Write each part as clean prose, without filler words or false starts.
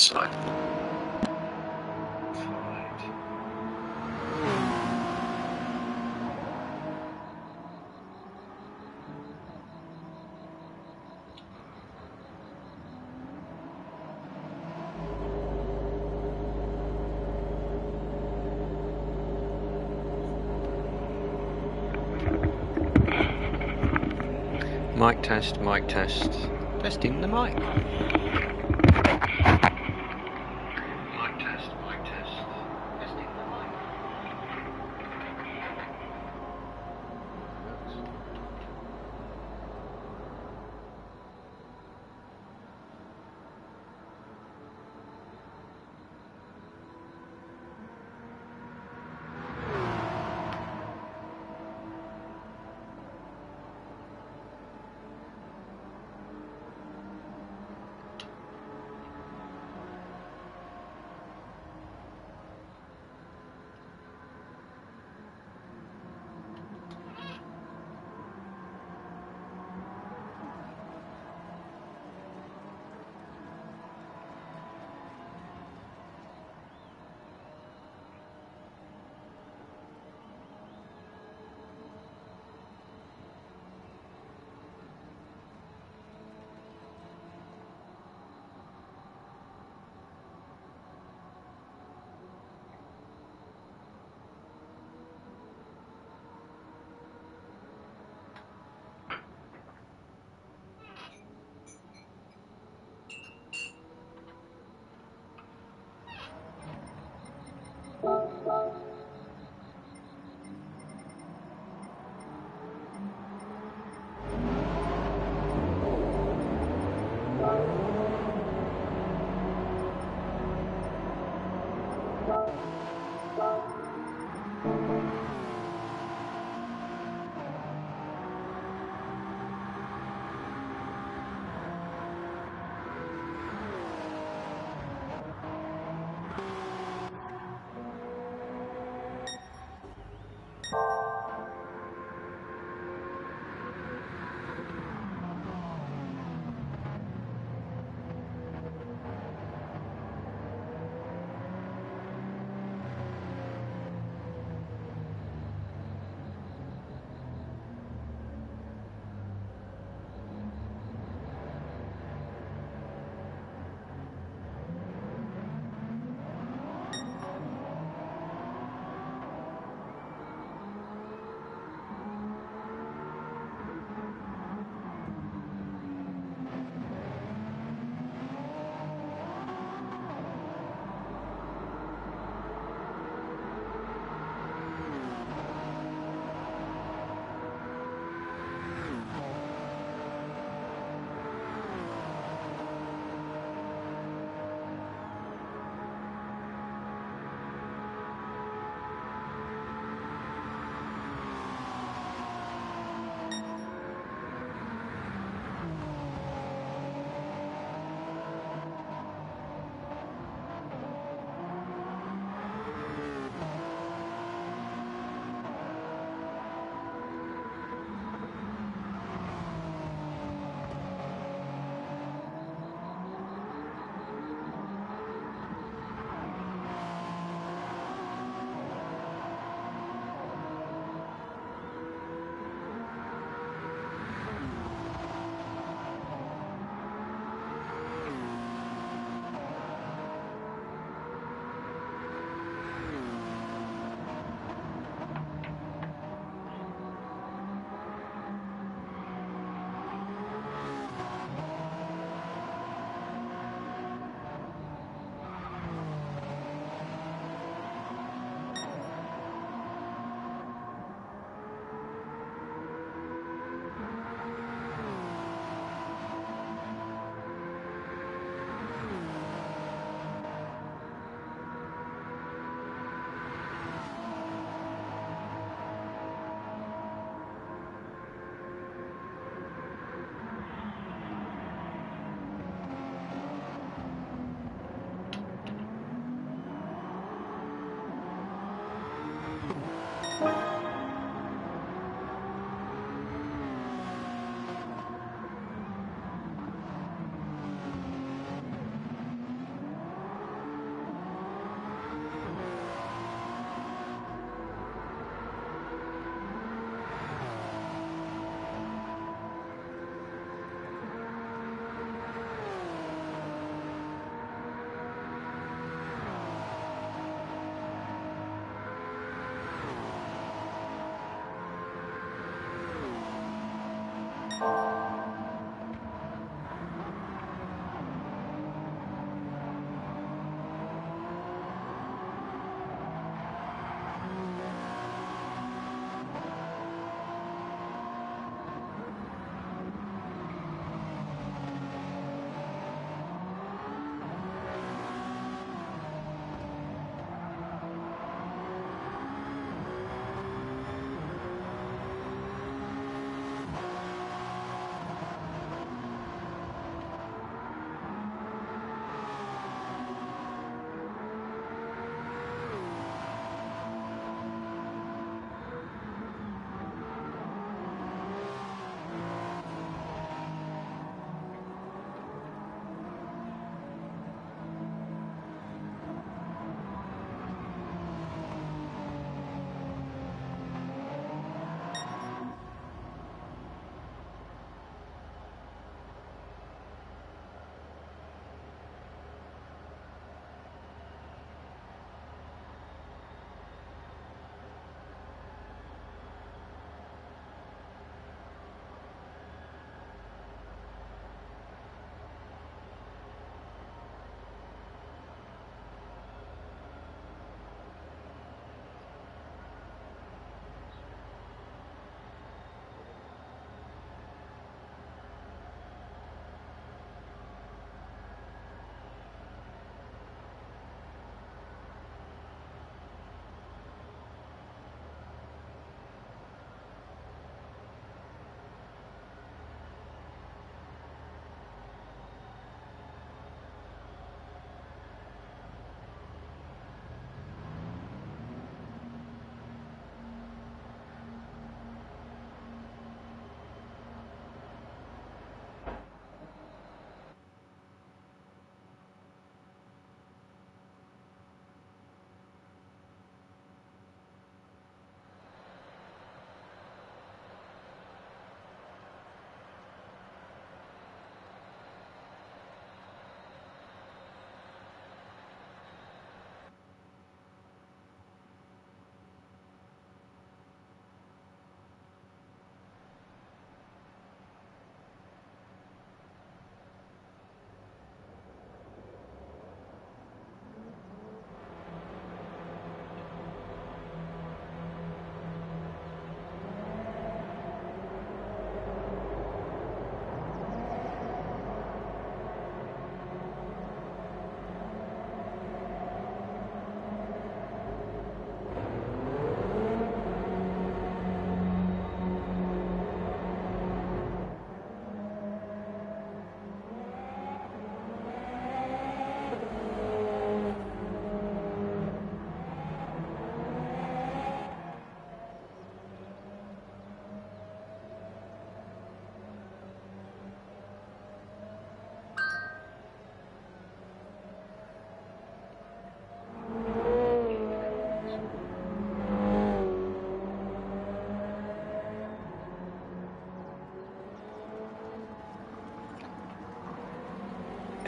outside. Mic test, testing the mic. Mic test, testing the mic.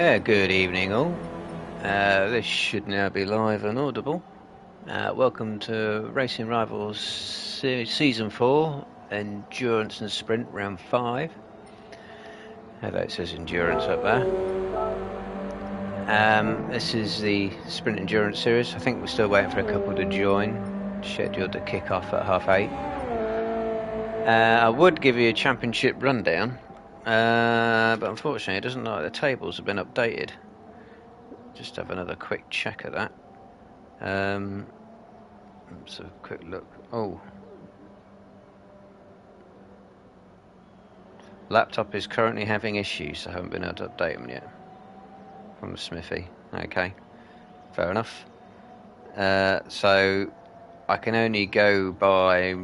Good evening all. This should now be live and audible. Welcome to Racing Rivals Season 4, Endurance and Sprint Round 5. Hello, it says Endurance up there. This is the Sprint Endurance Series. I think we're still waiting for a couple to join, scheduled to kick off at 8:30. I would give you a championship rundown, but unfortunately it doesn't look like the tables have been updated. Just have another quick check of that. Let's have a quick look. Oh, laptop is currently having issues, so I haven't been able to update them yet. From the Smithy. Okay, fair enough. So I can only go by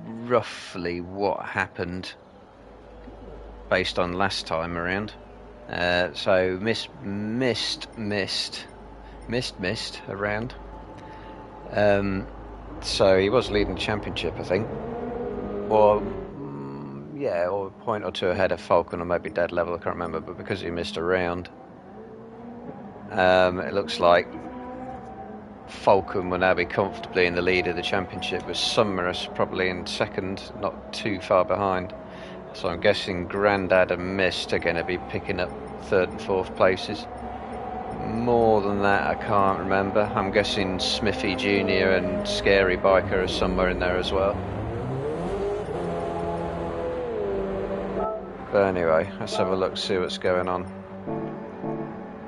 roughly what happened based on last time around. So missed around. So he was leading the championship, I think, or or a point or two ahead of Falcon, or maybe dead level, I can't remember. But because he missed a round, it looks like Falcon will now be comfortably in the lead of the championship, with Summerus probably in second, not too far behind. So I'm guessing Grandad and Mist are going to be picking up third and fourth places. More than that, I can't remember. I'm guessing Smithy Jr. and Scary Biker are somewhere in there as well. But anyway, let's have a look, see what's going on.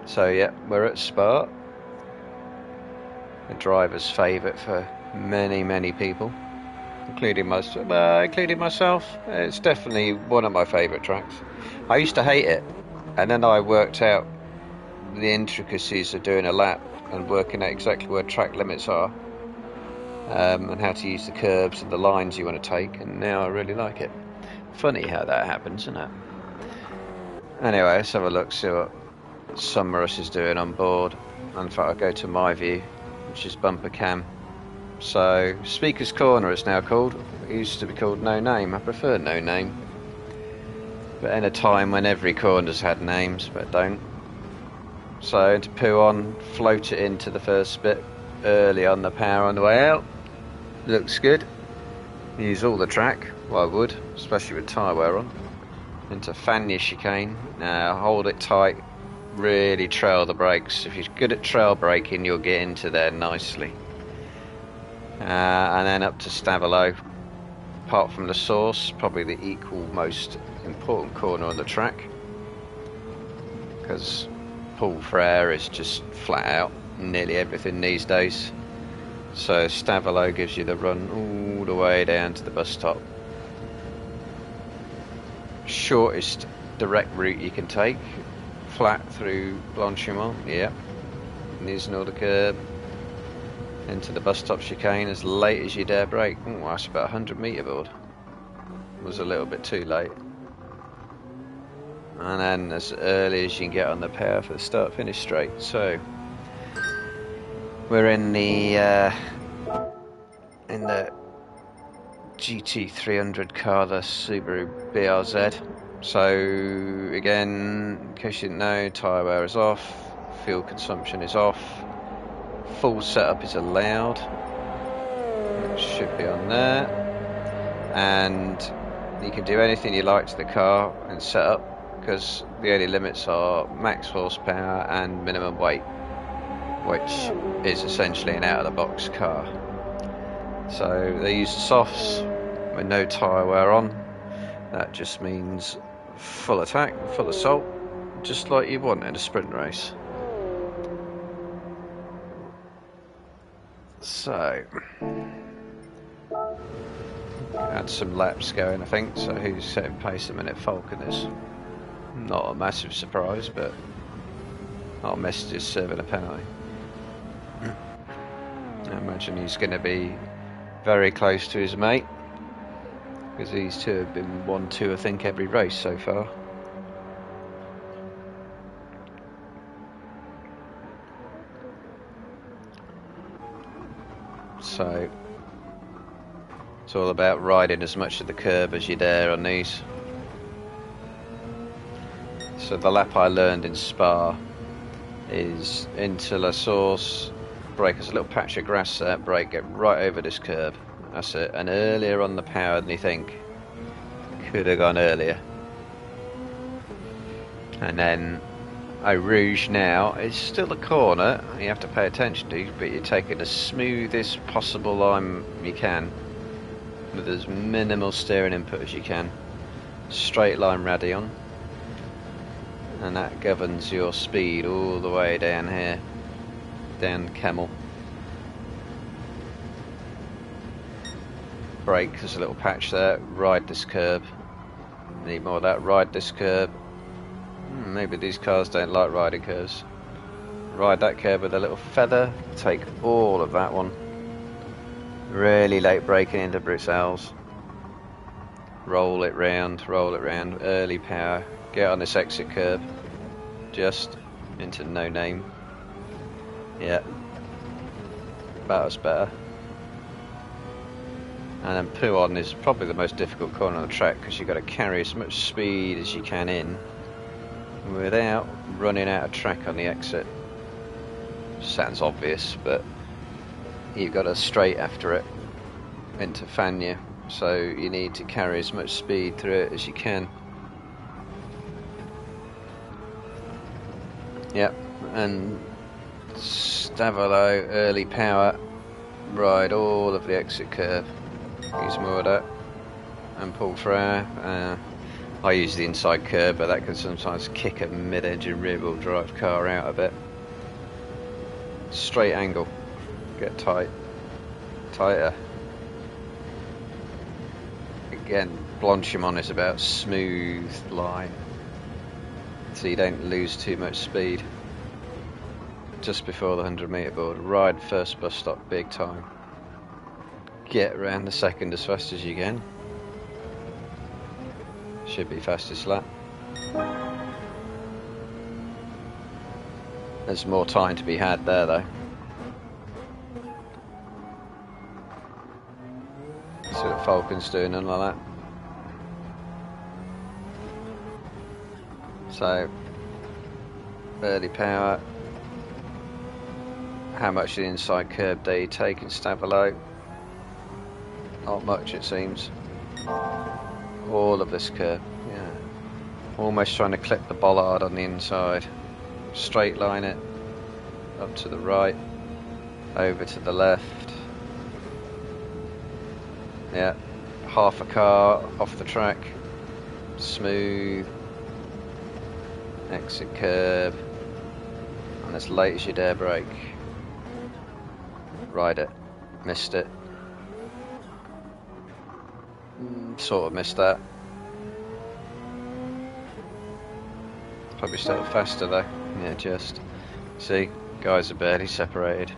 So yeah, we're at Spa. The driver's favourite for many people, including myself. It's definitely one of my favourite tracks. I used to hate it, and then I worked out the intricacies of doing a lap and working out exactly where track limits are, and how to use the curbs and the lines you want to take, and now I really like it. Funny how that happens, isn't it? Anyway, let's have a look, see what Summerus is doing on board. In fact, I'll go to my view, which is bumper cam. So, Speaker's Corner it's now called. It used to be called No Name. I prefer No Name. But in a time when every corner's had names, but don't. So, to poo on, float it into the first bit early on the power on the way out. Looks good. Use all the track, well I would, especially with tyre wear on. Into Fania chicane. Now, hold it tight. Really trail the brakes. If you're good at trail braking, you'll get into there nicely. And then up to Stavilo. Apart from the source, probably the equal most important corner on the track, because Paul Frere is just flat out nearly everything these days. So Stavilo gives you the run all the way down to the bus stop. Shortest direct route you can take, flat through Blanchimont, yeah, using all the curb into the bus stop chicane as late as you dare brake. Oh, that's about 100 metre board. Was a little bit too late. And then as early as you can get on the power for the start finish straight. So we're in the GT300 car, the Subaru BRZ. So again, in case you didn't know, tyre wear is off, fuel consumption is off, full setup is allowed. It should be on there, and you can do anything you like to the car and setup, because the only limits are max horsepower and minimum weight, which is essentially an out-of-the-box car. So they use the softs with no tyre wear on. That just means full attack, full assault, just like you want in a sprint race. So, had some laps going, I think. So who's setting pace a minute? Falcon is. Not a massive surprise, but our message is serving a penalty. I imagine he's going to be very close to his mate, because these two have been 1-2 I think every race so far. So it's all about riding as much of the curb as you dare on these. So the lap I learned in Spa is into La Source, brake. There's a little patch of grass there, brake, get right over this curb. That's it. And earlier on the power than you think. Could have gone earlier. And then Eau Rouge now is still a corner you have to pay attention to, but you're taking the smoothest possible line you can with as minimal steering input as you can. Straight line radion, and that governs your speed all the way down here, down Kemmel. Brake, there's a little patch there, ride this curb. Need more of that, ride this curb. Maybe these cars don't like riding curves. Ride that curb with a little feather, take all of that one. Really late braking into Bruxelles. Roll it round, early power. Get on this exit curb. Just into no name. Yeah. That was better. And then Pouhon is probably the most difficult corner on the track because you've got to carry as much speed as you can in without running out of track on the exit. Sounds obvious, but you've got to straight after it into Fagnes, so you need to carry as much speed through it as you can. Yep, and Stavelot, early power, ride all of the exit curve. Use more of that, and pull through. I use the inside curb, but that can sometimes kick a mid-engine rear-wheel drive car out a bit. Straight angle, get tighter. Again, Blanchimont is about smooth line, so you don't lose too much speed. Just before the 100-metre board, ride first bus stop big time. Get around the second as fast as you can. Should be fastest lap. There's more time to be had there though. See what Falcon's doing and like that. So, early power. How much of the inside curb do you take in Stavelot? Not much, it seems. All of this curve, yeah. Almost trying to clip the bollard on the inside. Straight line it up to the right, over to the left. Yeah, half a car off the track. Smooth. Exit curb. And as late as you dare brake. Ride it. Missed it. Sort of missed that. Probably still faster though. Yeah, just. See, guys are barely separated.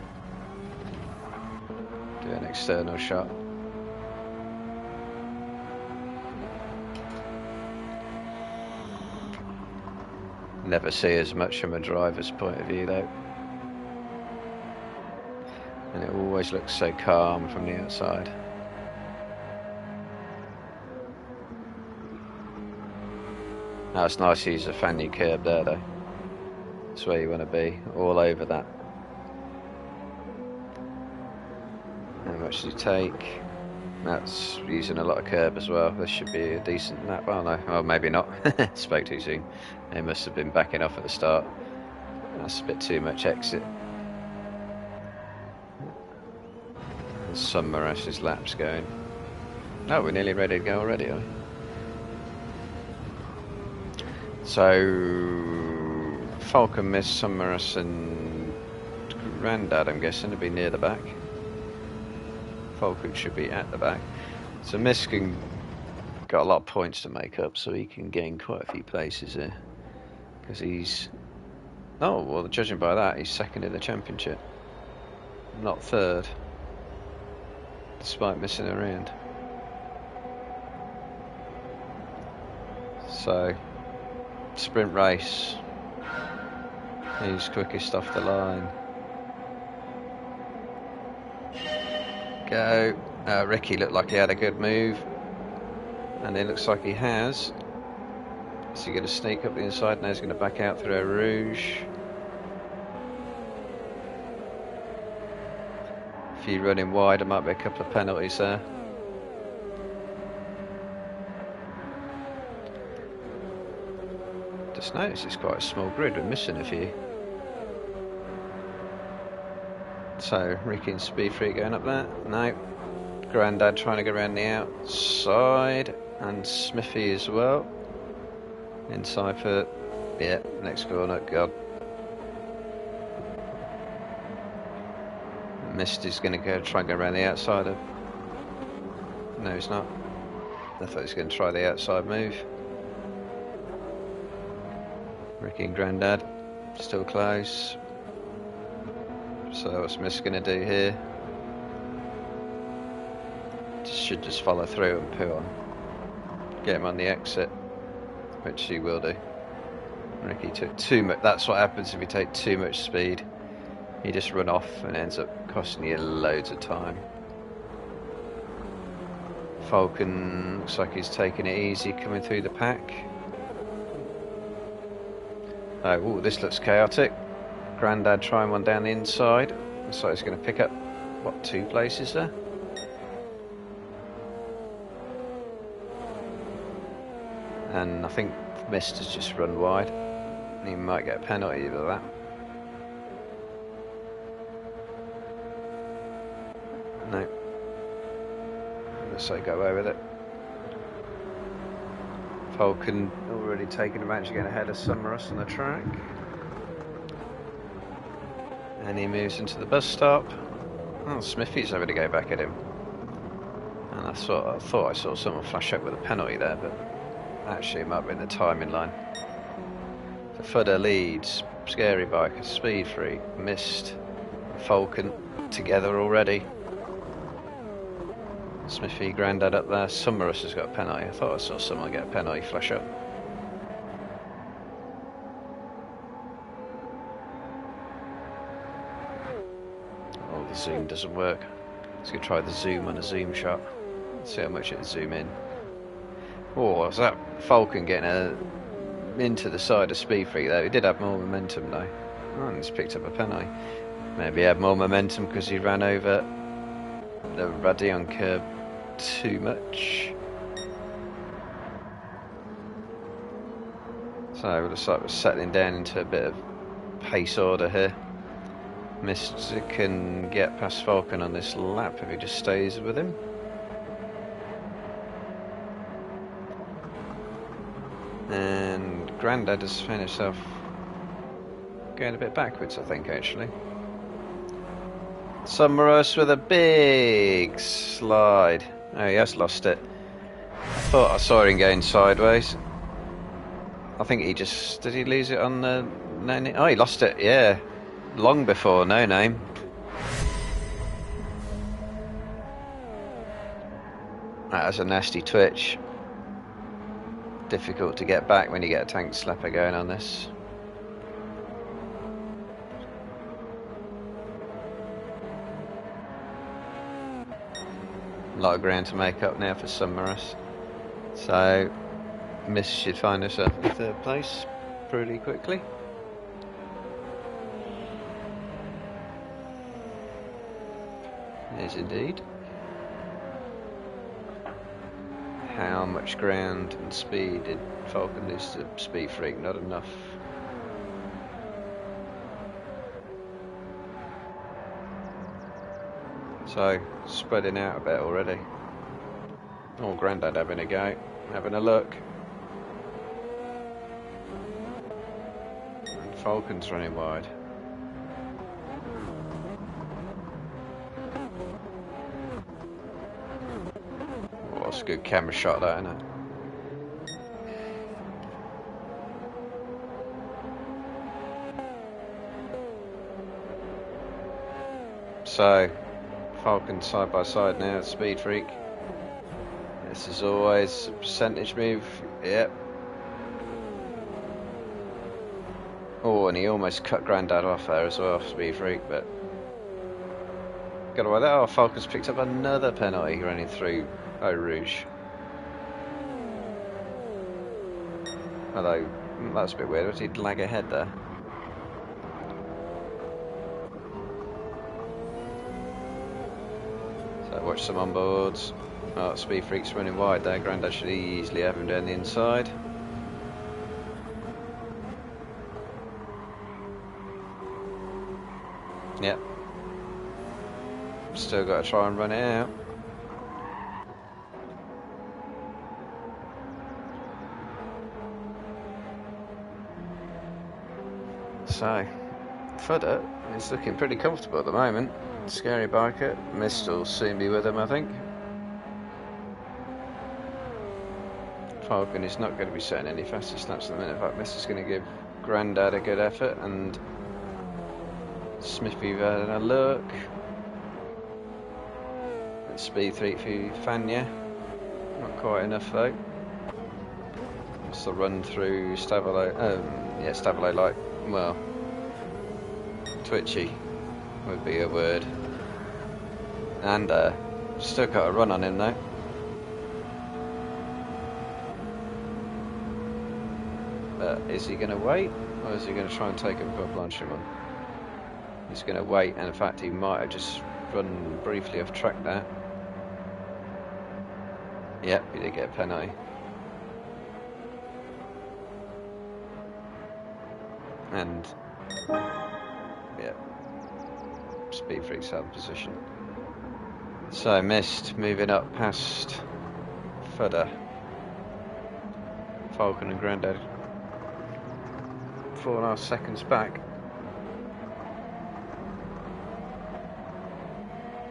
Do an external shot. Never see as much from a driver's point of view though. And it always looks so calm from the outside. Now it's nice to use a Fagnes curb there though. That's where you want to be, all over that. How much do you take? That's using a lot of curb as well. This should be a decent lap. Well, no, well, maybe not. Spoke too soon. They must have been backing off at the start. That's a bit too much exit. And some Marash's laps going. Oh, we're nearly ready to go already, are we? So Falcon missed Summeras and Grandad, I'm guessing, to be near the back. Falcon should be at the back. So Miskin got a lot of points to make up, so he can gain quite a few places here. Because he's... Oh, well, judging by that, he's second in the championship. Not third. Despite missing a round. So... Sprint race. Who's quickest off the line? Go. Ricky looked like he had a good move, and it looks like he has. Is he going to sneak up the inside? Now he's going to back out through Eau Rouge. If you run him wide, there might be a couple of penalties there. Just notice it's quite a small grid, we're missing a few. So, Ricky and Speed Freak going up there? No. Grandad trying to go around the outside, and Smithy as well. Inside for, yeah, next corner, God. Mist is going to go try and go around the outside. No, he's not. I thought he was going to try the outside move. Ricky and Grandad still close. So what's Mist going to do here? Should just follow through and put on. Get him on the exit, which he will do. Ricky took too much. That's what happens if you take too much speed. You just run off and it ends up costing you loads of time. Falcon looks like he's taking it easy coming through the pack. Oh, this looks chaotic. Grandad trying one down the inside. Looks like he's going to pick up, what, 2 places there? And I think Mist has just run wide. He might get a penalty for that. No. Let's say go away with it. Falcon already taking advantage of getting ahead of Summerus on the track. And he moves into the bus stop. Oh, Smithy's having to go back at him. And I thought I saw someone flash up with a penalty there, but actually it might be in the timing line. The footer leads, Scary Biker, Speed Freak, Mist, Falcon together already. Smithy, Grandad up there. Summerus has got a penalty. I thought I saw someone get a penalty flash up. Oh, the zoom doesn't work. Let's go try the zoom on a zoom shot. See how much it'll zoom in. Oh, was that Falcon getting into the side of Speed Freak though? He did have more momentum though. Oh, and he's picked up a penalty. Maybe he had more momentum because he ran over the Radion curb too much. So it looks like we're settling down into a bit of pace order here. Mist can get past Falcon on this lap if he just stays with him. And Grandad has found himself going a bit backwards, I think, actually. Summerus with a big slide. Oh, he has lost it. I thought I saw him going sideways. I think he just... Did he lose it on the... No name? Oh, he lost it, yeah. Long before No Name. That was a nasty twitch. Difficult to get back when you get a tank slapper going on this. A lot of ground to make up now for Summerus. So, Miss should find herself in 3rd place pretty quickly. Yes, indeed. How much ground and speed did Falcon lose to Speed Freak? Not enough. So, spreading out a bit already. Oh, Grandad having a go, having a look. And Falcon's running wide. Oh, that's a good camera shot, that, isn't it? So, Falcon side by side now, Speed Freak. This is always a percentage move, yep. Oh, and he almost cut Grandad off there as well, Speed Freak, but... Got away there. Oh, Falcon's picked up another penalty running through Eau Rouge. Although, that's a bit weird, he'd lag ahead there. So watch some onboards. Oh, Speed Freak's running wide there. Grandad should easily have him down the inside. Yep. Still got to try and run it out. So, Fudder is looking pretty comfortable at the moment. Scary Biker. Mist will soon be with him, I think. Falcon is not going to be setting any faster snaps at the minute. In fact, Mist is going to give Grandad a good effort, and Smithy having a look. And Speed 3 for Fanya. Not quite enough though. It's the run through Stavilo. Yeah, Stavilo like, well, twitchy would be a word. And still got a run on him though. But is he going to wait, or is he going to try and take him for a Blanchimont? He's going to wait, and in fact he might have just run briefly off track there. Yep, he did get a penalty. And yeah, Speed Freak's out of position. So Mist moving up past Fudder. Falcon and Grandad 4.5 seconds back.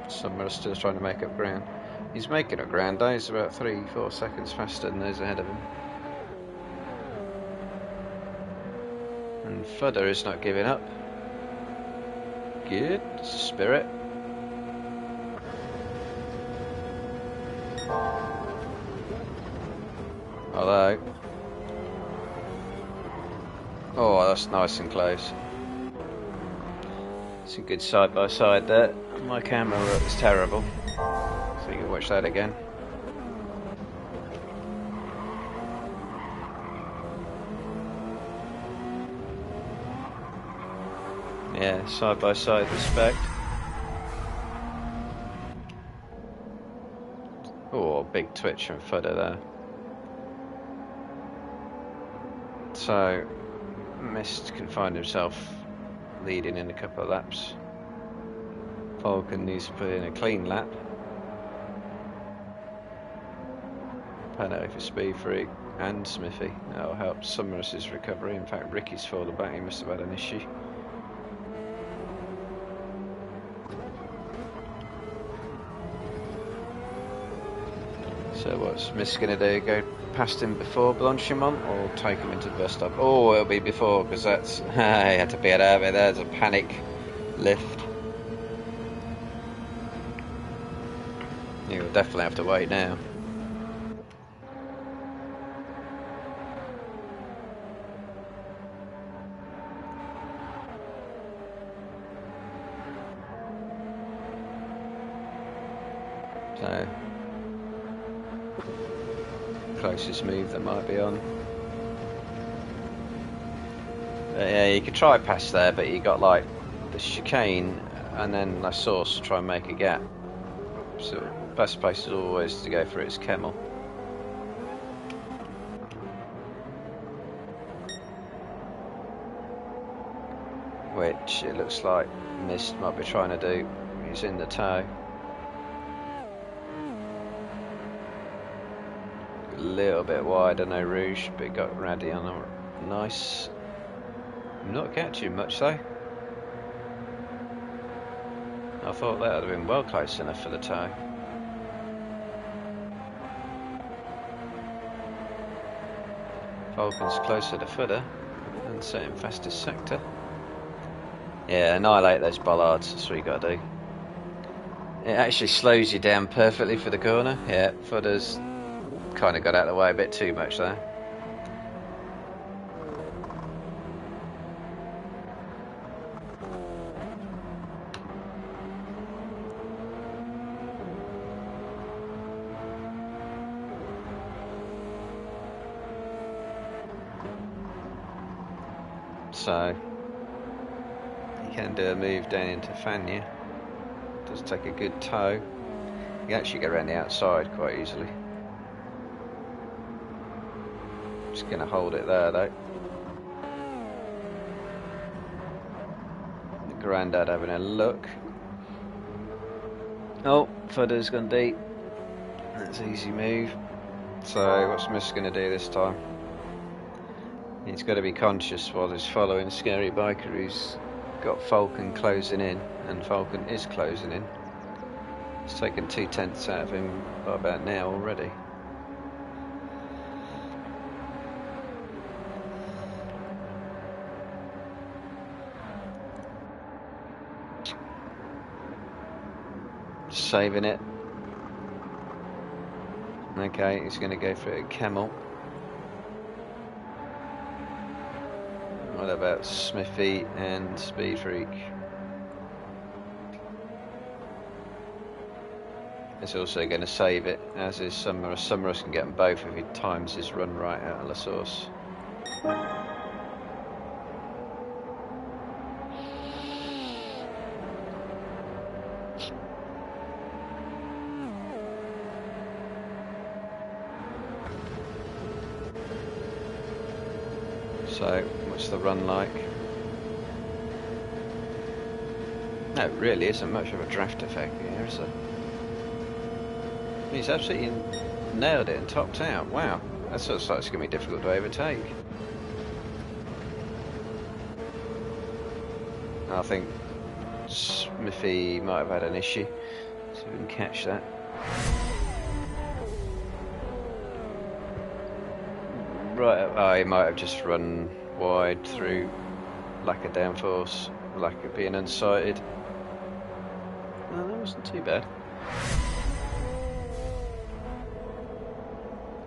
Summer is still trying to make up ground. He's making up ground though. He's about 3-4 seconds faster than those ahead of him. And Fudder is not giving up. Good spirit. Although, oh, that's nice and close. Some good side by side there. My camera looks terrible, so you can watch that again. Yeah, side by side respect. Oh, big twitch from Fudder there. So, Mist can find himself leading in a couple of laps. Falcon needs to put in a clean lap. Penalty for Speed Freak and Smithy. That'll help Summer's recovery. In fact, Ricky's fallen back. He must have had an issue. So what's Mist going to do? Go past him before Blanchimont, or take him into the bus stop? Oh, it'll be before, because that's... he had to be out of it. There's a panic lift. You'll definitely have to wait now. So, closest move that might be on. But yeah, you could try past there, but you got like the chicane and then La Source to try and make a gap. So best place is always to go for its Kemmel. Which it looks like Mist might be trying to do. He's in the tow. A little bit wide, I know Rouge, but it got Raddy on him. Nice. Not catching much though. I thought that would have been well close enough for the tow. Falcon's closer to Fudder and setting fastest sector. Yeah, annihilate those bollards, that's what you got to do. It actually slows you down perfectly for the corner. Yeah, Fudder's kind of got out of the way a bit too much there. So you can do a move down into Fanya. Does take a good tow. You can actually get around the outside quite easily. Just going to hold it there though. The Grandad having a look. Oh, footer's gone deep. That's an easy move. So what's Mist going to do this time? He's got to be conscious while he's following Scary Biker, who's got Falcon closing in, and Falcon is closing in. It's taken 2/10 out of him by about now already. Saving it. Okay, he's going to go for a Camel. What about Smithy and Speed Freak? He's also going to save it, as is Summerus. Summerus can get them both if he times his run right out of the source. So, what's the run like? No, it really isn't much of a draft effect here, is there? He's absolutely nailed it and topped out. Wow, that looks like it's going to be difficult to overtake. I think Smithy might have had an issue, so we can catch that. Right, oh, he might have just run wide through lack of downforce, lack of being unsighted. No, that wasn't too bad.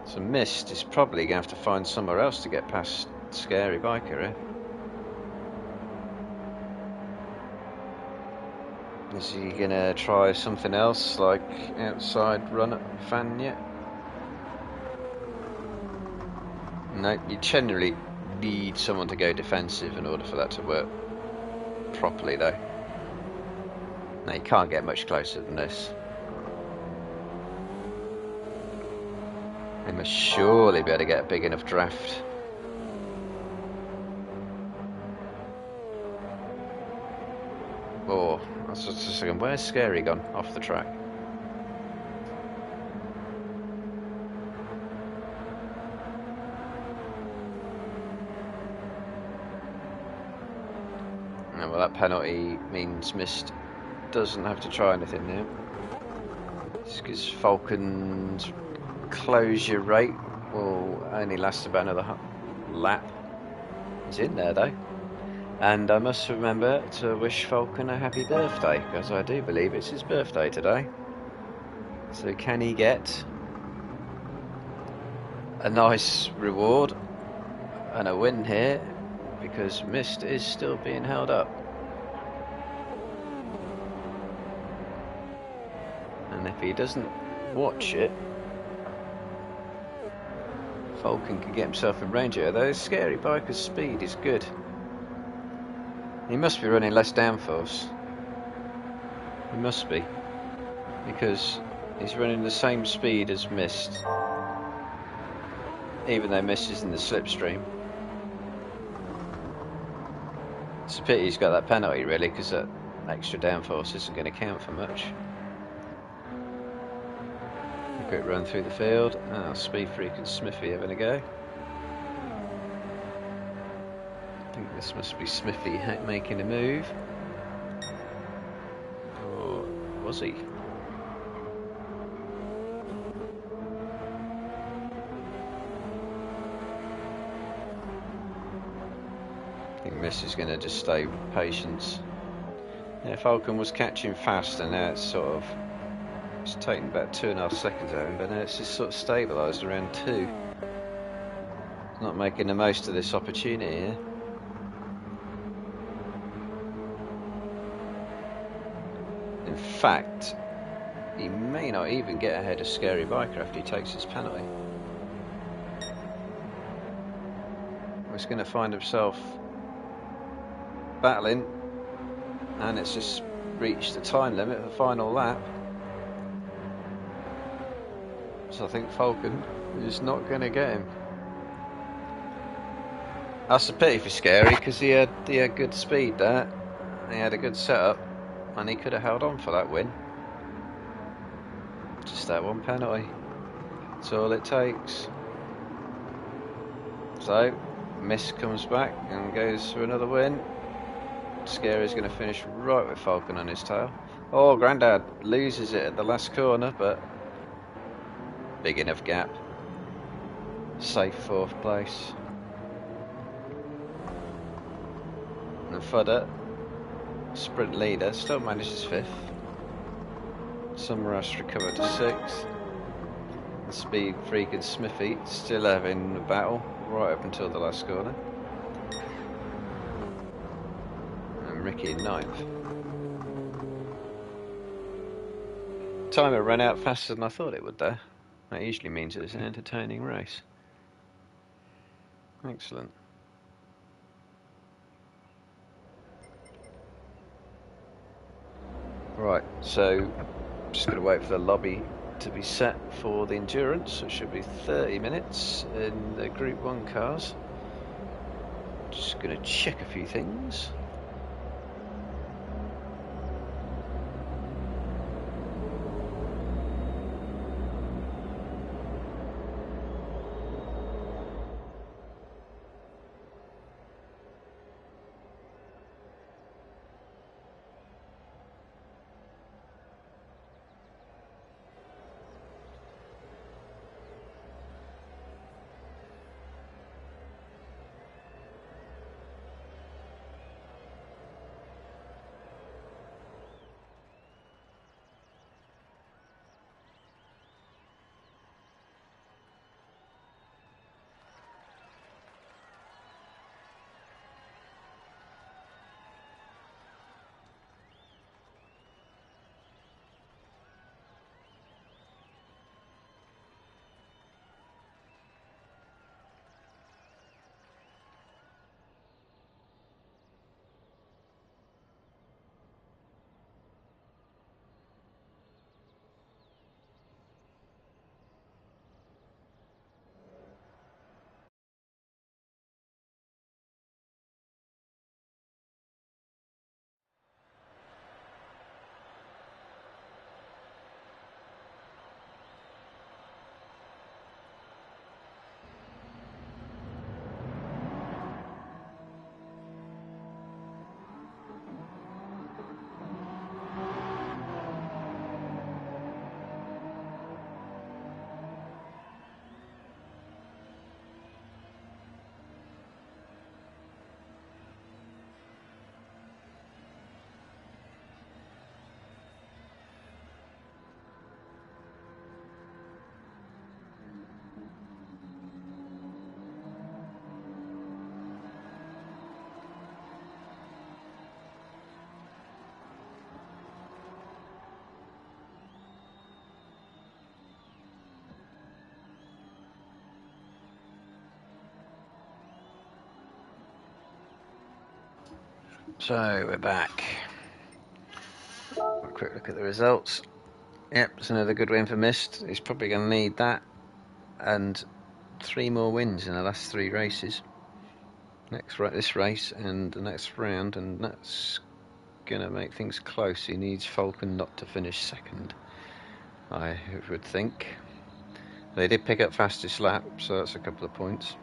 So Mist is probably going to have to find somewhere else to get past Scary Biker here. Is he going to try something else, like outside run at Fan yet? No, you generally need someone to go defensive in order for that to work properly though. No, you can't get much closer than this. They must surely be able to get a big enough draft. Oh, that's just a second. Where's Scary gone? Off the track. Oh, well, that penalty means Mist doesn't have to try anything now. It's because Falcon's closure rate will only last about another lap. He's in there though. And I must remember to wish Falcon a happy birthday, because I do believe it's his birthday today. So can he get a nice reward and a win here, because Mist is still being held up. And if he doesn't watch it, Falcon can get himself in range here. Though Scary Biker's speed is good. He must be running less downforce. He must be, because he's running the same speed as Mist, even though Mist is in the slipstream. It's a pity he's got that penalty really, because that extra downforce isn't going to count for much. A quick run through the field. Oh, Speed Freak and Smithy having a go. I think this must be Smithy making a move. Or was he? I think Miss is going to just stay with patience. Yeah, Falcon was catching fast, and now it's sort of, it's taken about 2.5 seconds out of him, but now it's just sort of stabilised around 2. He's not making the most of this opportunity here. In fact, he may not even get ahead of Scary Biker after he takes his penalty. He's going to find himself battling, and it's just reached the time limit of the final lap. So I think Falcon is not going to get him. That's a pity for Scary, because he had good speed there. He had a good setup, and he could have held on for that win. Just that one penalty. That's all it takes. So, Miss comes back and goes for another win. Scary's going to finish right with Falcon on his tail. Oh, Grandad loses it at the last corner, but big enough gap. Safe 4th place. And Fudder, sprint leader, still manages 5th. Summerhouse recovered to 6th. The Speed Freak and Smithy still having the battle right up until the last corner. And Ricky in 9th. Timer ran out faster than I thought it would though. That usually means it's an entertaining race. Excellent. Right, so just going to wait for the lobby to be set for the endurance. It should be 30 minutes in the Group 1 cars. Just going to check a few things. So we're back. A quick look at the results. Yep, it's another good win for Mist. He's probably going to need that and 3 more wins in the last 3 races. This race and the next round, and that's going to make things close. He needs Falcon not to finish second, I would think. They did pick up fastest lap, so that's a couple of points.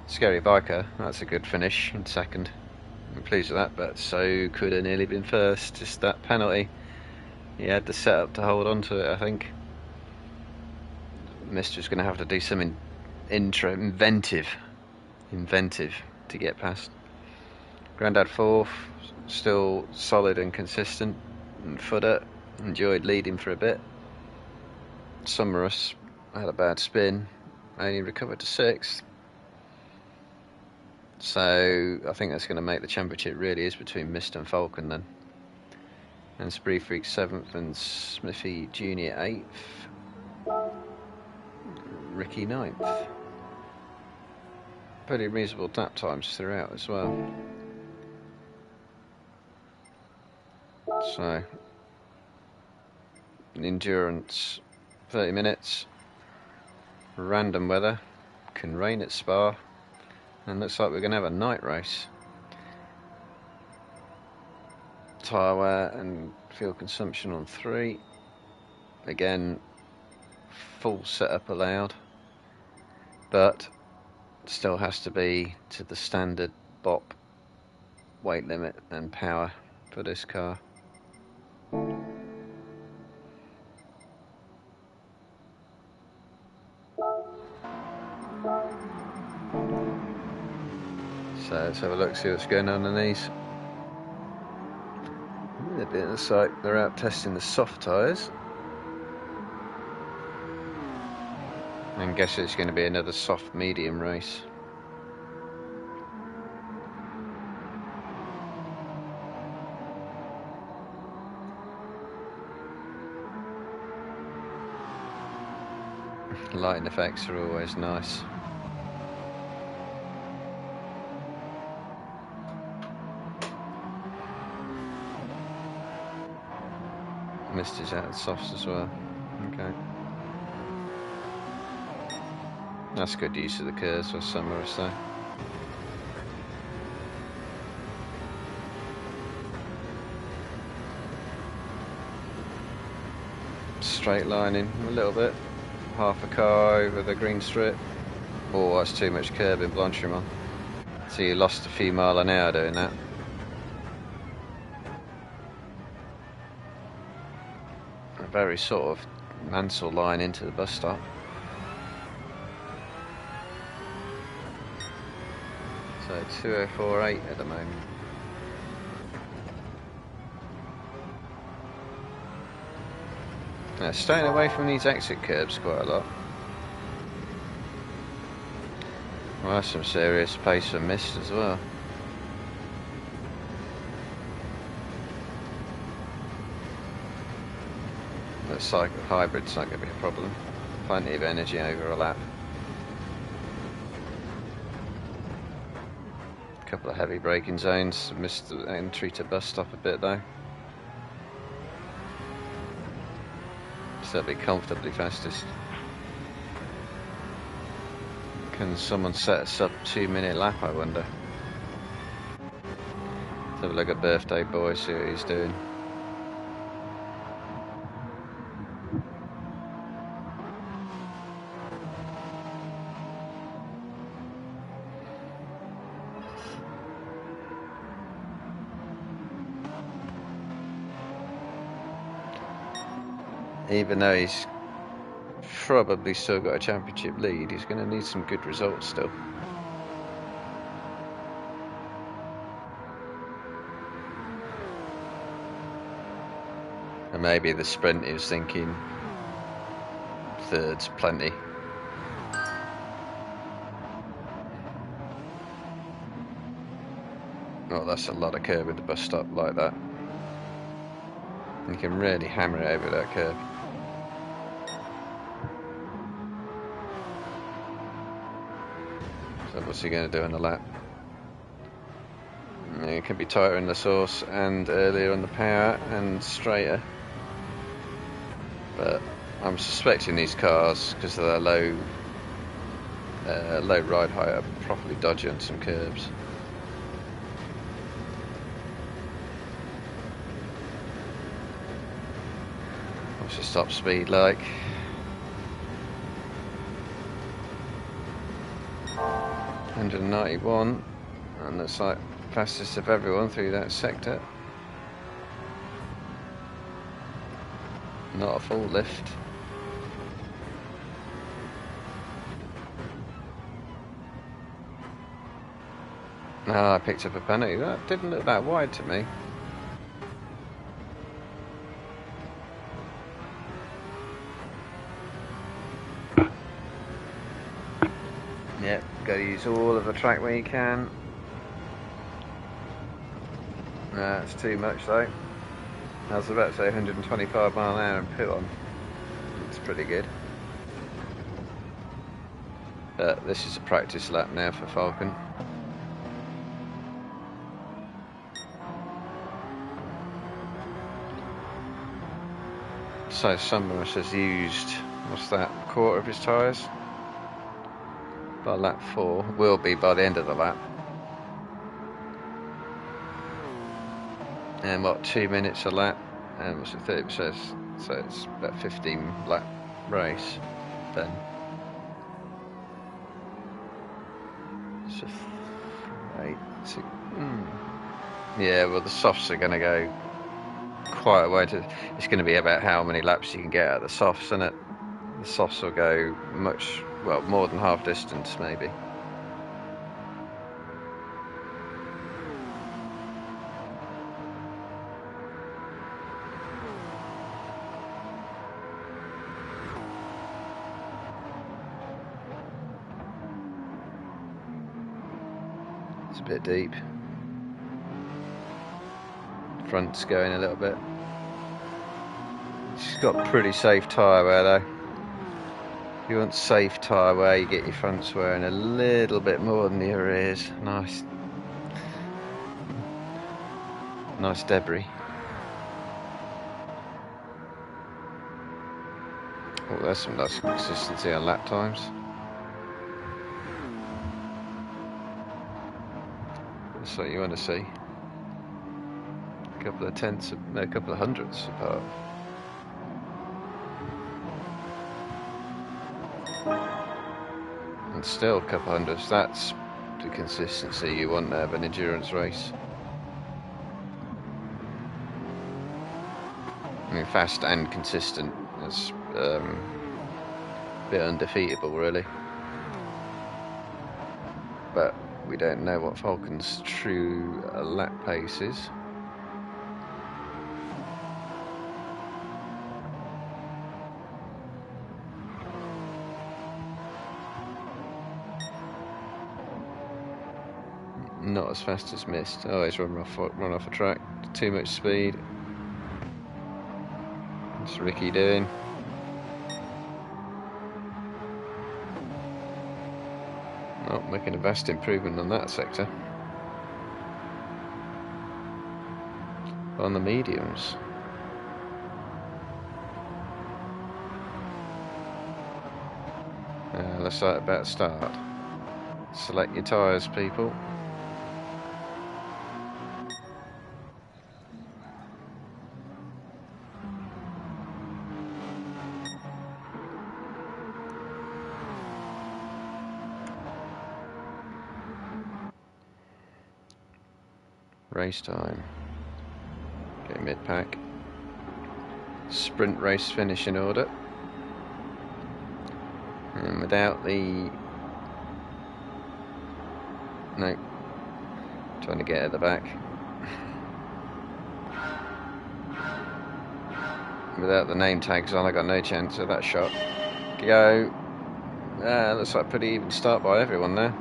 Scary Biker, that's a good finish in second. I'm pleased with that, but so could have nearly been first. Just that penalty. He had the setup to hold on to it, I think. Mister's going to have to do something inventive to get past. Grandad 4th, still solid and consistent. And Footer enjoyed leading for a bit. Summerus had a bad spin, only recovered to 6th. So I think that's going to make the championship really is between Mist and Falcon then. And Spree Freak 7th and Smithy Junior 8th. Ricky 9th. Pretty reasonable tap times throughout as well. So, endurance 30 minutes. random weather, can rain at Spa, and looks like we're going to have a night race. Tyre wear and fuel consumption on 3. Again, full setup allowed, but still has to be to the standard BOP weight limit and power for this car. So let's have a look, see what's going on these. A bit of the site, they're out testing the soft tyres. I guess it's going to be another soft medium race. Lighting effects are always nice. Mist is out of softs as well. Okay. That's good use of the curves for summer or so. Straight lining a little bit. Half a car over the green strip. Oh, that's too much curb in Blanchimont. So you lost a few mile an hour doing that. A very sort of Mansell line into the bus stop. So 2048 at the moment. Now, staying away from these exit curbs quite a lot. Well, that's some serious pace for mist as well. Looks like a hybrid's not going to be a problem. Plenty of energy over a lap. A couple of heavy braking zones. Missed the entry to bus stop a bit though. So that'll be comfortably fastest. Can someone set a sub 2-minute lap, I wonder? Let's have a look at Birthday Boy, see what he's doing. Even though he's probably still got a championship lead, he's going to need some good results still. And maybe the sprint is thinking third's plenty. Oh, that's a lot of curb at the bus stop like that. You can really hammer it over that curb. So what's he going to do on the lap? It can be tighter in the source and earlier on the power and straighter. But I'm suspecting these cars, because of their low ride height, are properly dodgy on some curbs. What's the stop speed like? 191, and that's like fastest of everyone through that sector. Not a full lift. No, I picked up a penalty. That didn't look that wide to me. Yep, got to use all of the track where you can. No, it's too much though. I was about to say 125 mile an hour and put on. It's pretty good. But this is a practice lap now for Falcon. So Sunburst has used, what's that, a quarter of his tyres? by lap 4, will be by the end of the lap. And what, 2 minutes a lap, and what's it, 30%, so it's about 15 lap race then. So 8, 6, yeah, well the softs are going to go quite a way to, it's going to be about how many laps you can get out of the softs, isn't it? The softs will go much, well, more than half distance maybe. It's a bit deep. Front's going a little bit. She's got pretty safe tyre wear though. If you want safe tyre wear, you get your fronts wearing a little bit more than your rears. Nice debris. Oh, there's some nice consistency on lap times. That's what you want to see. A couple of tenths, a couple of hundredths apart. And still a couple of hundredths. That's the consistency you want to have an endurance race. I mean, fast and consistent. That's a bit undefeatable, really. But we don't know what Falcon's true lap pace is. Not as fast as Mist. Oh, he's run off a track. Too much speed. What's Ricky doing? Not making a vast improvement on that sector. On the mediums. Looks like about to start. Select your tyres, people. Race time. Okay, mid-pack. Sprint race finish in order. And without the... No. Trying to get at the back. Without the name tags on, I got no chance of that shot. Go. Looks like a pretty even start by everyone there.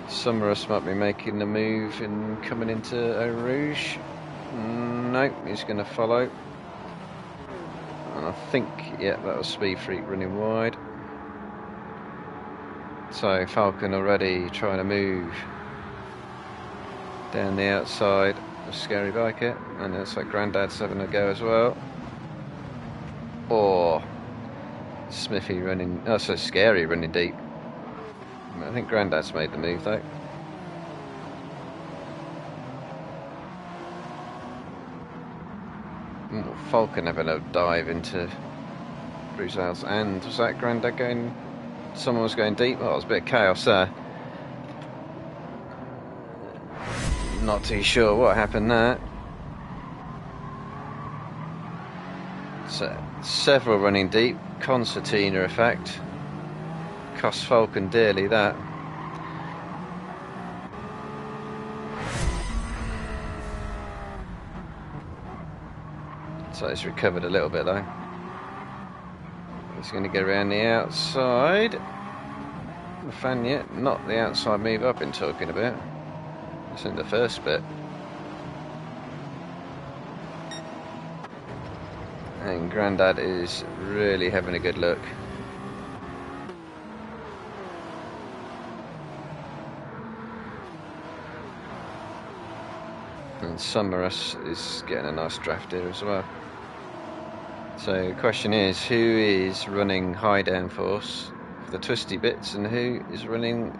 Summerus might be making the move and coming into Eau Rouge. No, he's going to follow. And I think, yeah, that was Speed Freak running wide. So Falcon already trying to move down the outside of Scary Biker. And it looks like Grandad's having a go as well. Or Smithy running, oh, so Scary running deep. I think Grandad's made the move though. Falcon having a dive into Bruce. And was that Grandad going? Someone was going deep. Oh, it was a bit of chaos there. Not too sure what happened there. So, several running deep. Concertina effect. Cost Falcon dearly, that. So it's recovered a little bit though. He's going to go around the outside. Fanya, not the outside move I've been talking about. It's in the first bit. And Grandad is really having a good look. And Summerus is getting a nice draft here as well. So the question is, who is running high downforce for the twisty bits and who is running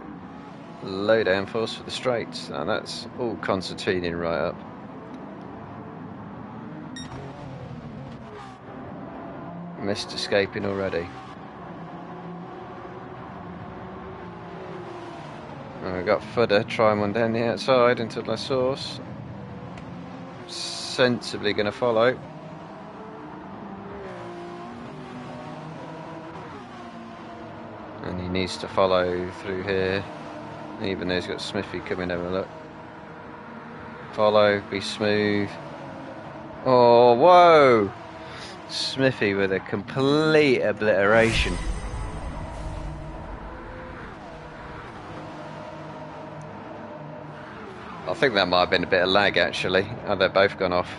low downforce for the straights. Now that's all concertinaing right up. Missed escaping already. We've got fudder trying one down the outside into La Source. Sensibly going to follow. And he needs to follow through here, even though he's got Smithy coming over. Look. Follow, be smooth. Oh, whoa! Smithy with a complete obliteration. I think that might have been a bit of lag actually. Oh, they've both gone off.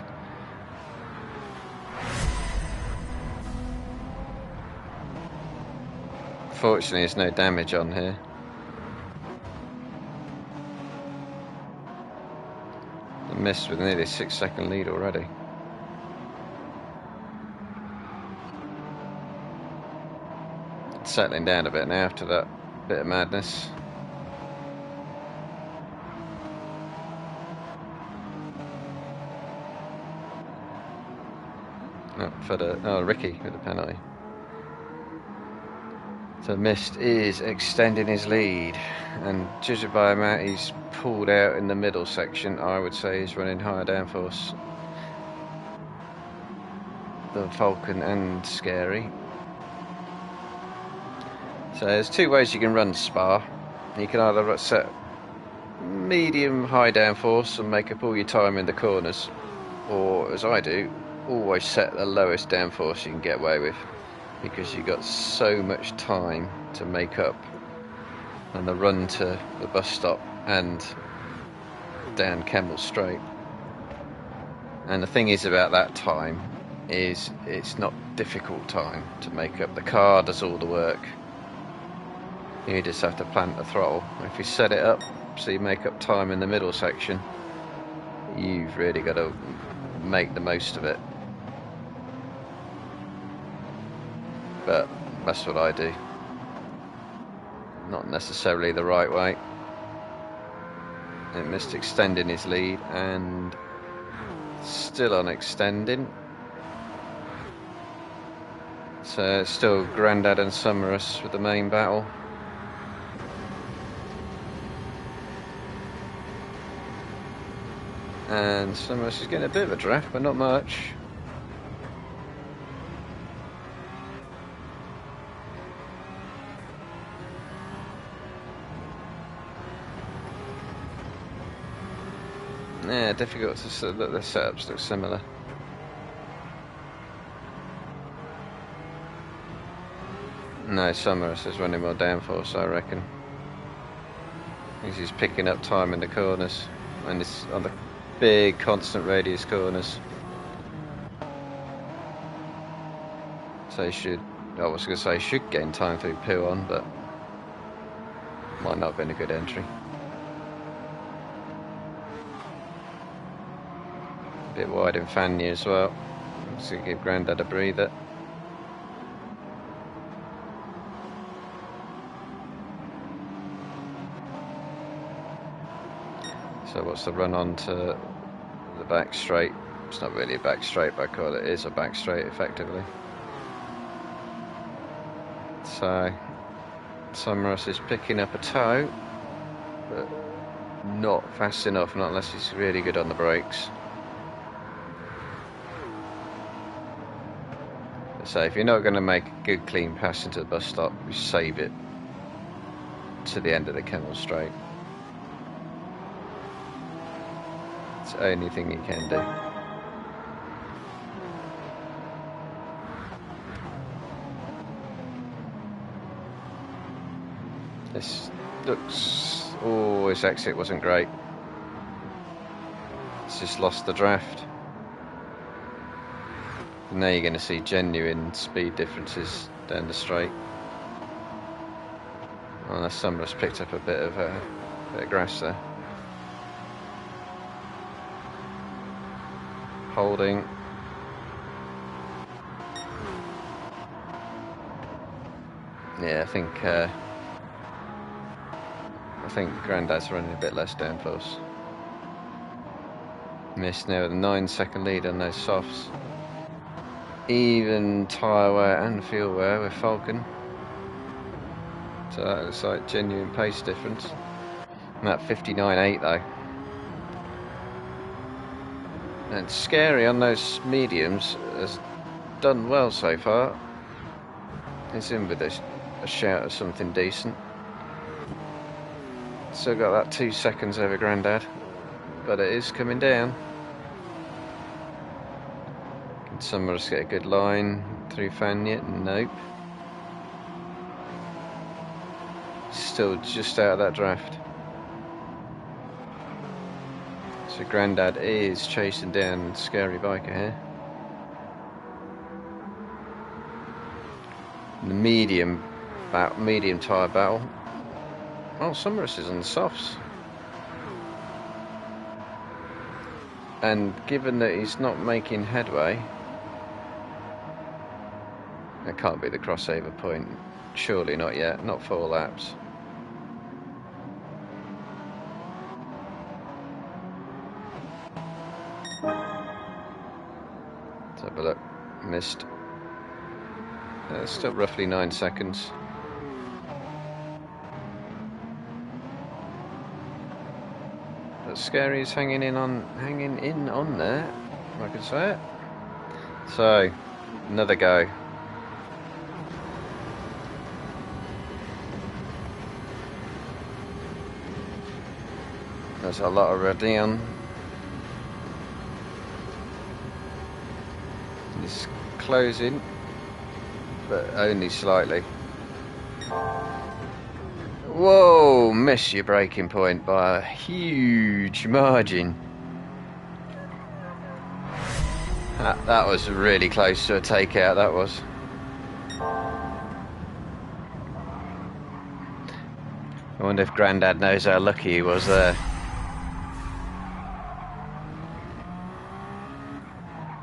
Fortunately, there's no damage on here. I missed with nearly a 6-second lead already. Settling down a bit now after that bit of madness. Ricky with the penalty. So Mist is extending his lead, and judging by the amount he's pulled out in the middle section, I would say he's running higher downforce than Falcon and Scary. So there's two ways you can run Spa. You can either set medium high downforce and make up all your time in the corners, or as I do, always set the lowest downforce you can get away with, because you've got so much time to make up on the run to the bus stop and down Kemmel Straight. And the thing is about that time is it's not difficult time to make up. The car does all the work. You just have to plant the throttle. If you set it up so you make up time in the middle section, you've really got to make the most of it. But that's what I do. Not necessarily the right way. It missed extending his lead, and still on extending. So it's still Grandad and Summerus with the main battle. And Summerus is getting a bit of a draft, but not much. Yeah, difficult to look. The setups look similar. No, Summerus is running more downforce, I reckon. Because he's picking up time in the corners, and it's on the big constant radius corners. So he should, I was going to say, should gain time through Puon, but might not have been a good entry. A bit wide in Fania as well. Just going to give Grandad a breather. So what's the run on to the back straight? It's not really a back straight, but I call it is a back straight effectively. So Summerus is picking up a toe, but not fast enough, not unless he's really good on the brakes. So if you're not going to make a good clean pass into the bus stop, you save it to the end of the Kemmel Straight. It's the only thing you can do. This looks... oh, his exit wasn't great. It's just lost the draft. And now you're going to see genuine speed differences down the straight. Well, the Summer's picked up a bit of grass there. Holding. Yeah, I think Grandad's running a bit less downforce. Missed now with a 9-second lead on those softs. Even tyre wear and fuel wear with Falcon. So that looks like genuine pace difference. I'm at 59.8 though. And Scary on those mediums has done well so far. He's in with a shout of something decent. Still got that 2 seconds over Grandad, but it is coming down. Can some of us get a good line through Fanya? Nope. Still just out of that draft. So Grandad is chasing down Scary Biker here. The medium tyre battle. Oh, Summerus is on the softs. And given that he's not making headway, that can't be the crossover point. Surely not yet, not 4 laps. Let's have a look. Missed. Still roughly 9 seconds. But Scary's hanging in on there, if I could say it. So, another go. There's a lot of red on. It's closing, but only slightly. Whoa, miss your braking point by a huge margin. That was really close to a takeout, that was. I wonder if Grandad knows how lucky he was there.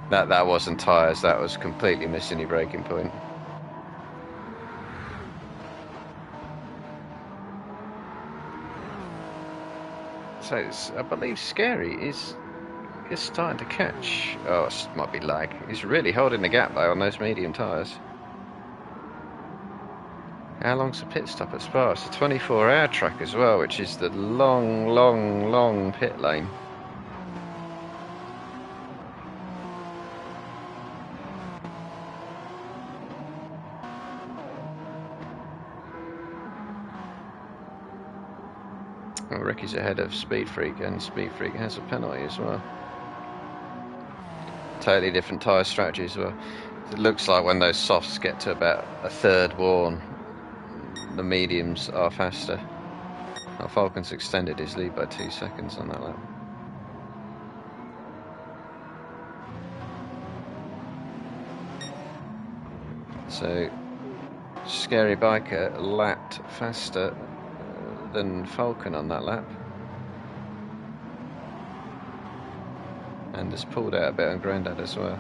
That wasn't tyres, that was completely missing your braking point. So I believe Scary is starting to catch. Oh, it might be lag. He's really holding the gap though on those medium tyres. How long's the pit stop at Spa? It's a 24-hour track as well, which is the long pit lane. Well, Ricky's ahead of Speed Freak, and Speed Freak has a penalty as well. Totally different tyre strategy as well. It looks like when those softs get to about a third worn, the mediums are faster. Now Falcon's extended his lead by 2 seconds on that lap. So Scary Biker lapped faster than Falcon on that lap, and has pulled out a bit on Grandad as well.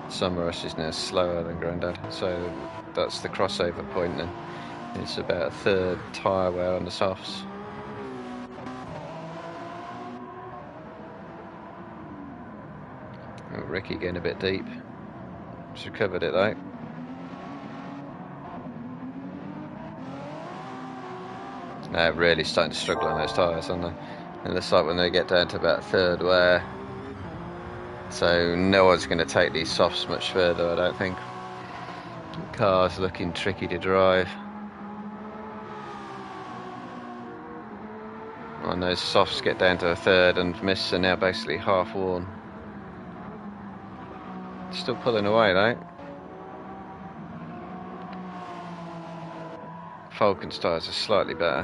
Summerus is now slower than Grandad, so that's the crossover point then. It's about a third tyre wear on the softs. Oh, Ricky getting a bit deep. He's recovered it though. Now really starting to struggle on those tyres, aren't they? It looks like when they get down to about a third wear. So no one's going to take these softs much further, I don't think. The car's looking tricky to drive. And those softs get down to a third and miss are now basically half worn. Still pulling away though. Falcon's tyres are slightly better,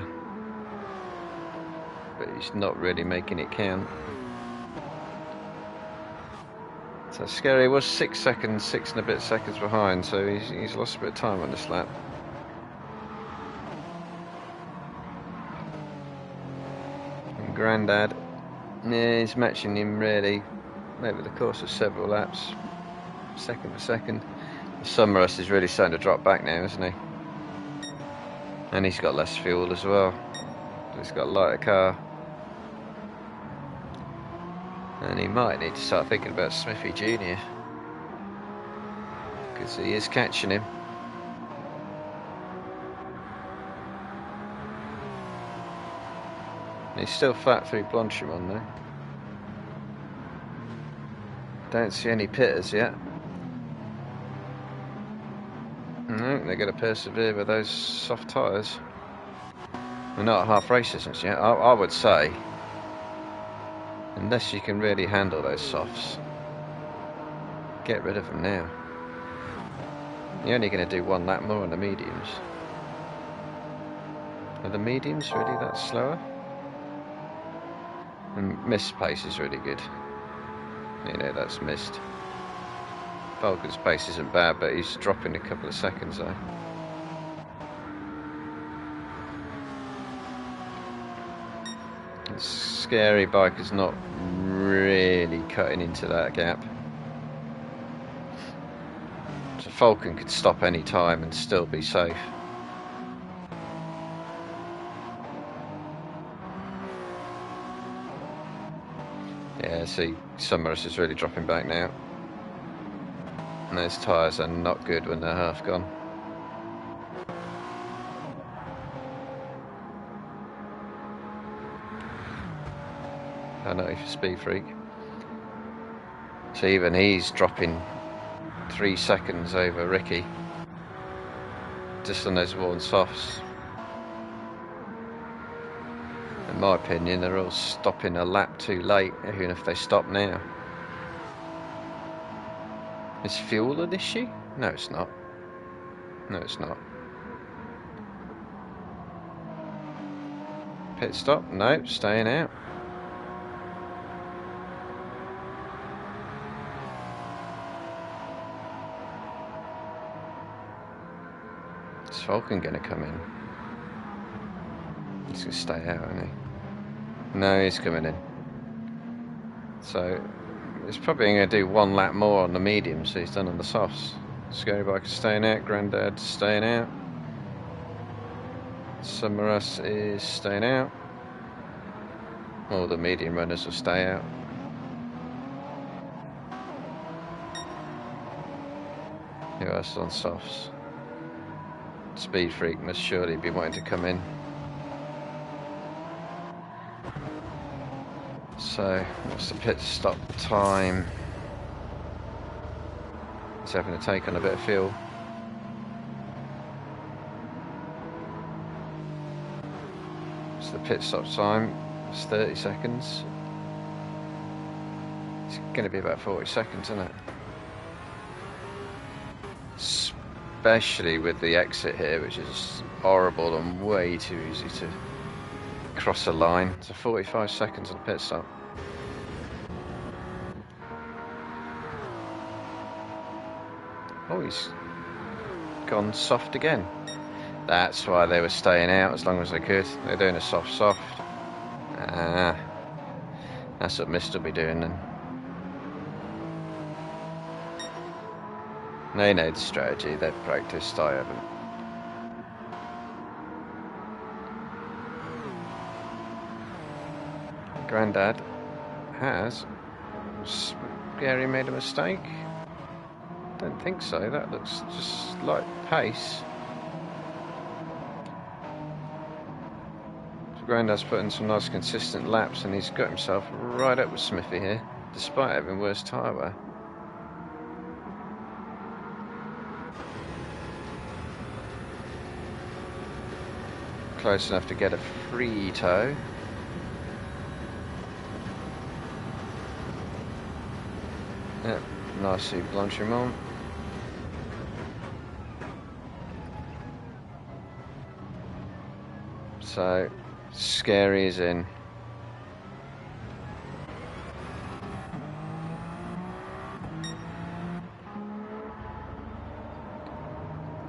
but he's not really making it count. So Scary was 6 and a bit seconds behind, so he's lost a bit of time on this lap. And Grandad, yeah, he's matching him really over the course of several laps, second for second. Summerus is really starting to drop back now, isn't he? And he's got less fuel as well. He's got a lighter car. And he might need to start thinking about Smithy Jr. because he is catching him. He's still flat through Blanchimont though. Don't see any pitters yet. No, they're going to persevere with those soft tyres. We're not at half race distance yet. I would say, unless you can really handle those softs, get rid of them now. You're only going to do one lap more on the mediums. Are the mediums really that slower? And mist pace is really good. You know, that's mist. Vulcan's pace isn't bad, but he's dropping a couple of seconds though. Scary bike is not really cutting into that gap. So Falcon could stop any time and still be safe. Yeah, see, Summerus is really dropping back now. And those tyres are not good when they're half gone. Penalty for Speed Freak. So even he's dropping 3 seconds over Ricky. Just on those worn softs. In my opinion, they're all stopping a lap too late, even if they stop now. Is fuel an issue? No, it's not. No, it's not. Pit stop? No, staying out. Is Falcon going to come in? He's going to stay out, isn't he? No, he's coming in. So he's probably going to do one lap more on the mediums, so he's done on the softs. Scary Bike is staying out, Grandad's staying out. Summerus is staying out. All the medium runners will stay out. Who else is on softs? Speed Freak must surely be wanting to come in. So, what's the pit stop time? He's having to take on a bit of fuel. So the pit stop time is 30 seconds. It's going to be about 40 seconds, isn't it? Especially with the exit here, which is horrible and way too easy to cross a line. So 45 seconds on the pit stop. Oh, he's gone soft again. That's why they were staying out as long as they could. They're doing a soft. Ah, that's what Mist will be doing then. They know the strategy, they've practiced, I haven't. Grandad has. Gary made a mistake? Don't think so, that looks just like pace. So Grandad's putting some nice consistent laps and he's got himself right up with Smithy here, despite having worse tyre wear. Close enough to get a free toe. Yep, nicely Blanchimont. So, Scary is in.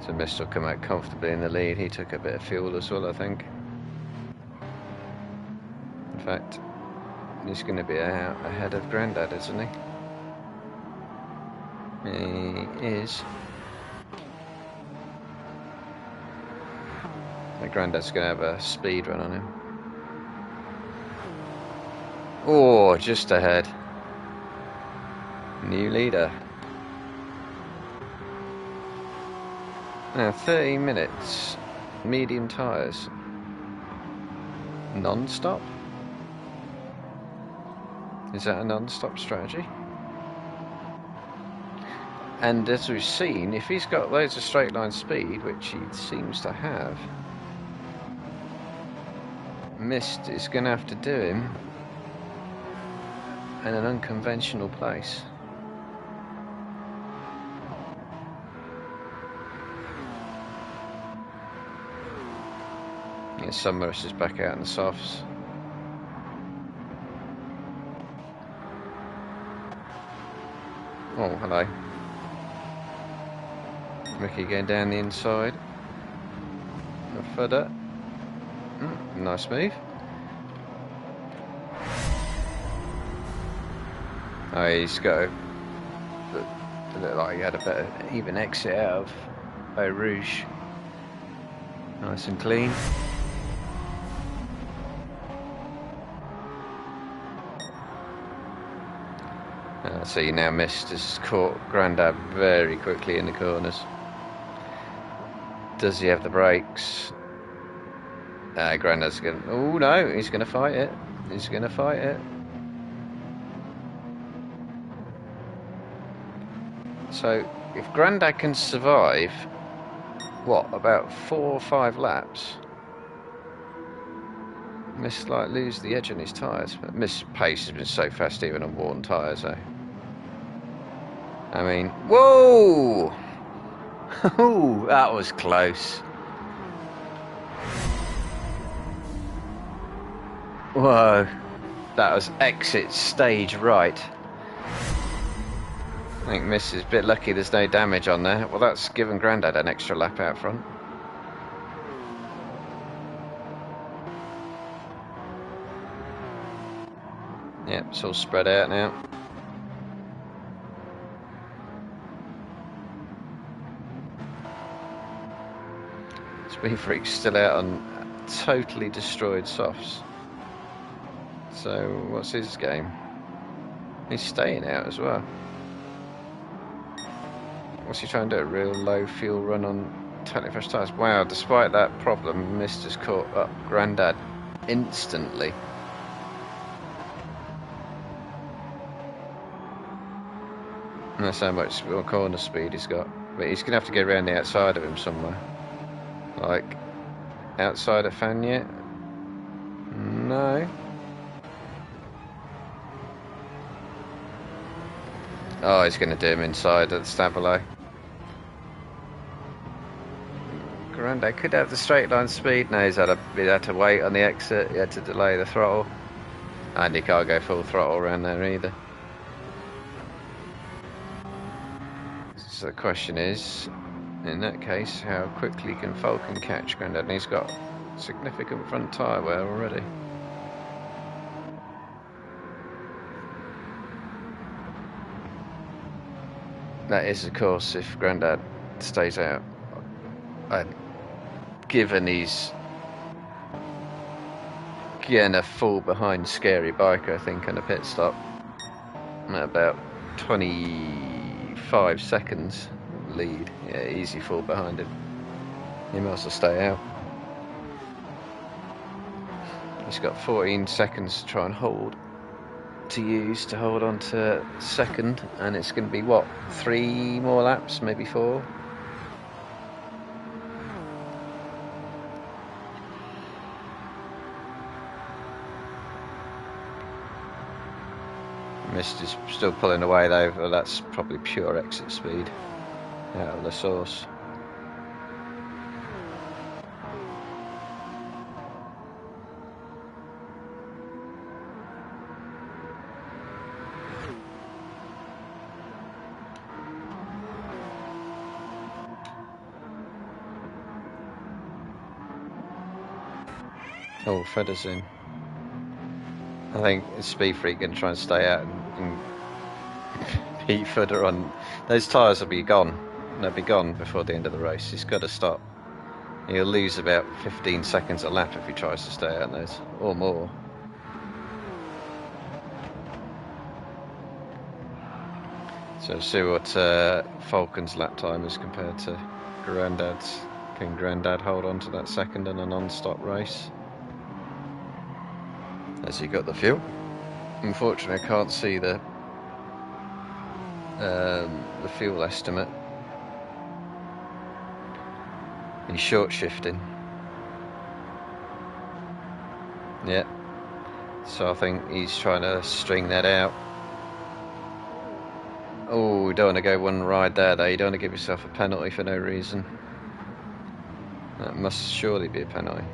So Mist will come out comfortably in the lead. He took a bit of fuel as well, I think. In fact, he's going to be out ahead of Grandad, isn't he? He is. My granddad's going to have a speed run on him. Oh, just ahead. New leader. Now 30 minutes. Medium tyres. Non-stop? Is that a non-stop strategy? And as we've seen, if he's got loads of straight line speed, which he seems to have, Mist is going to have to do him in an unconventional place. Yeah, Summerus is back out in the softs. Oh, hello. Ricky going down the inside. A further. Nice move. Oh, he's got a look like he had a better even exit out of Eau Rouge. Nice and clean. See, now Mist has caught Grandad very quickly in the corners. Does he have the brakes? Grandad's going to... Oh no, he's going to fight it. He's going to fight it. So, if Grandad can survive, what, about 4 or 5 laps? Mist like lose the edge on his tyres. But Mist's pace has been so fast even on worn tyres, though. I mean, whoa! Oh, that was close. Whoa, that was exit stage right. I think Miss is a bit lucky there's no damage on there. Well, that's given Grandad an extra lap out front. Yep, it's all spread out now. Speed Freak's still out on totally destroyed softs. So, what's his game? He's staying out as well. What's he trying to do? A real low fuel run on totally fresh tyres? Wow, despite that problem, Mist has caught up Grandad instantly. And that's how much corner speed he's got. But he's going to have to get around the outside of him somewhere. Like, outside of Fanya? No. Oh, he's going to do him inside at the Stabilo. Grandad could have the straight line speed. No, he had to wait on the exit. He had to delay the throttle. And he can't go full throttle around there either. So the question is, in that case, how quickly can Falcon catch Grandad? And he's got significant front tyre wear already. That is, of course, if Grandad stays out. Given he's gonna fall behind Scary Biker, I think, on a pit stop. At about 25 seconds lead. Yeah, easy fall behind him. He might as well stay out. He's got 14 seconds to try and hold. To use to hold on to second, and it's going to be what, 3 more laps, maybe 4. Mist is still pulling away though, but that's probably pure exit speed out of the source. Oh, Fedder's in. I think Speed Freak going to try and stay out and beat Fedder on. Those tyres will be gone. They'll be gone before the end of the race. He's got to stop. He'll lose about 15 seconds a lap if he tries to stay out those, or more. So see what Falcon's lap time is compared to Grandad's. Can Grandad hold on to that second in a non-stop race? Has he got the fuel? Unfortunately, I can't see the fuel estimate. He's short shifting. Yeah. So I think he's trying to string that out. Oh, you don't want to go one ride there though. You don't want to give yourself a penalty for no reason. That must surely be a penalty.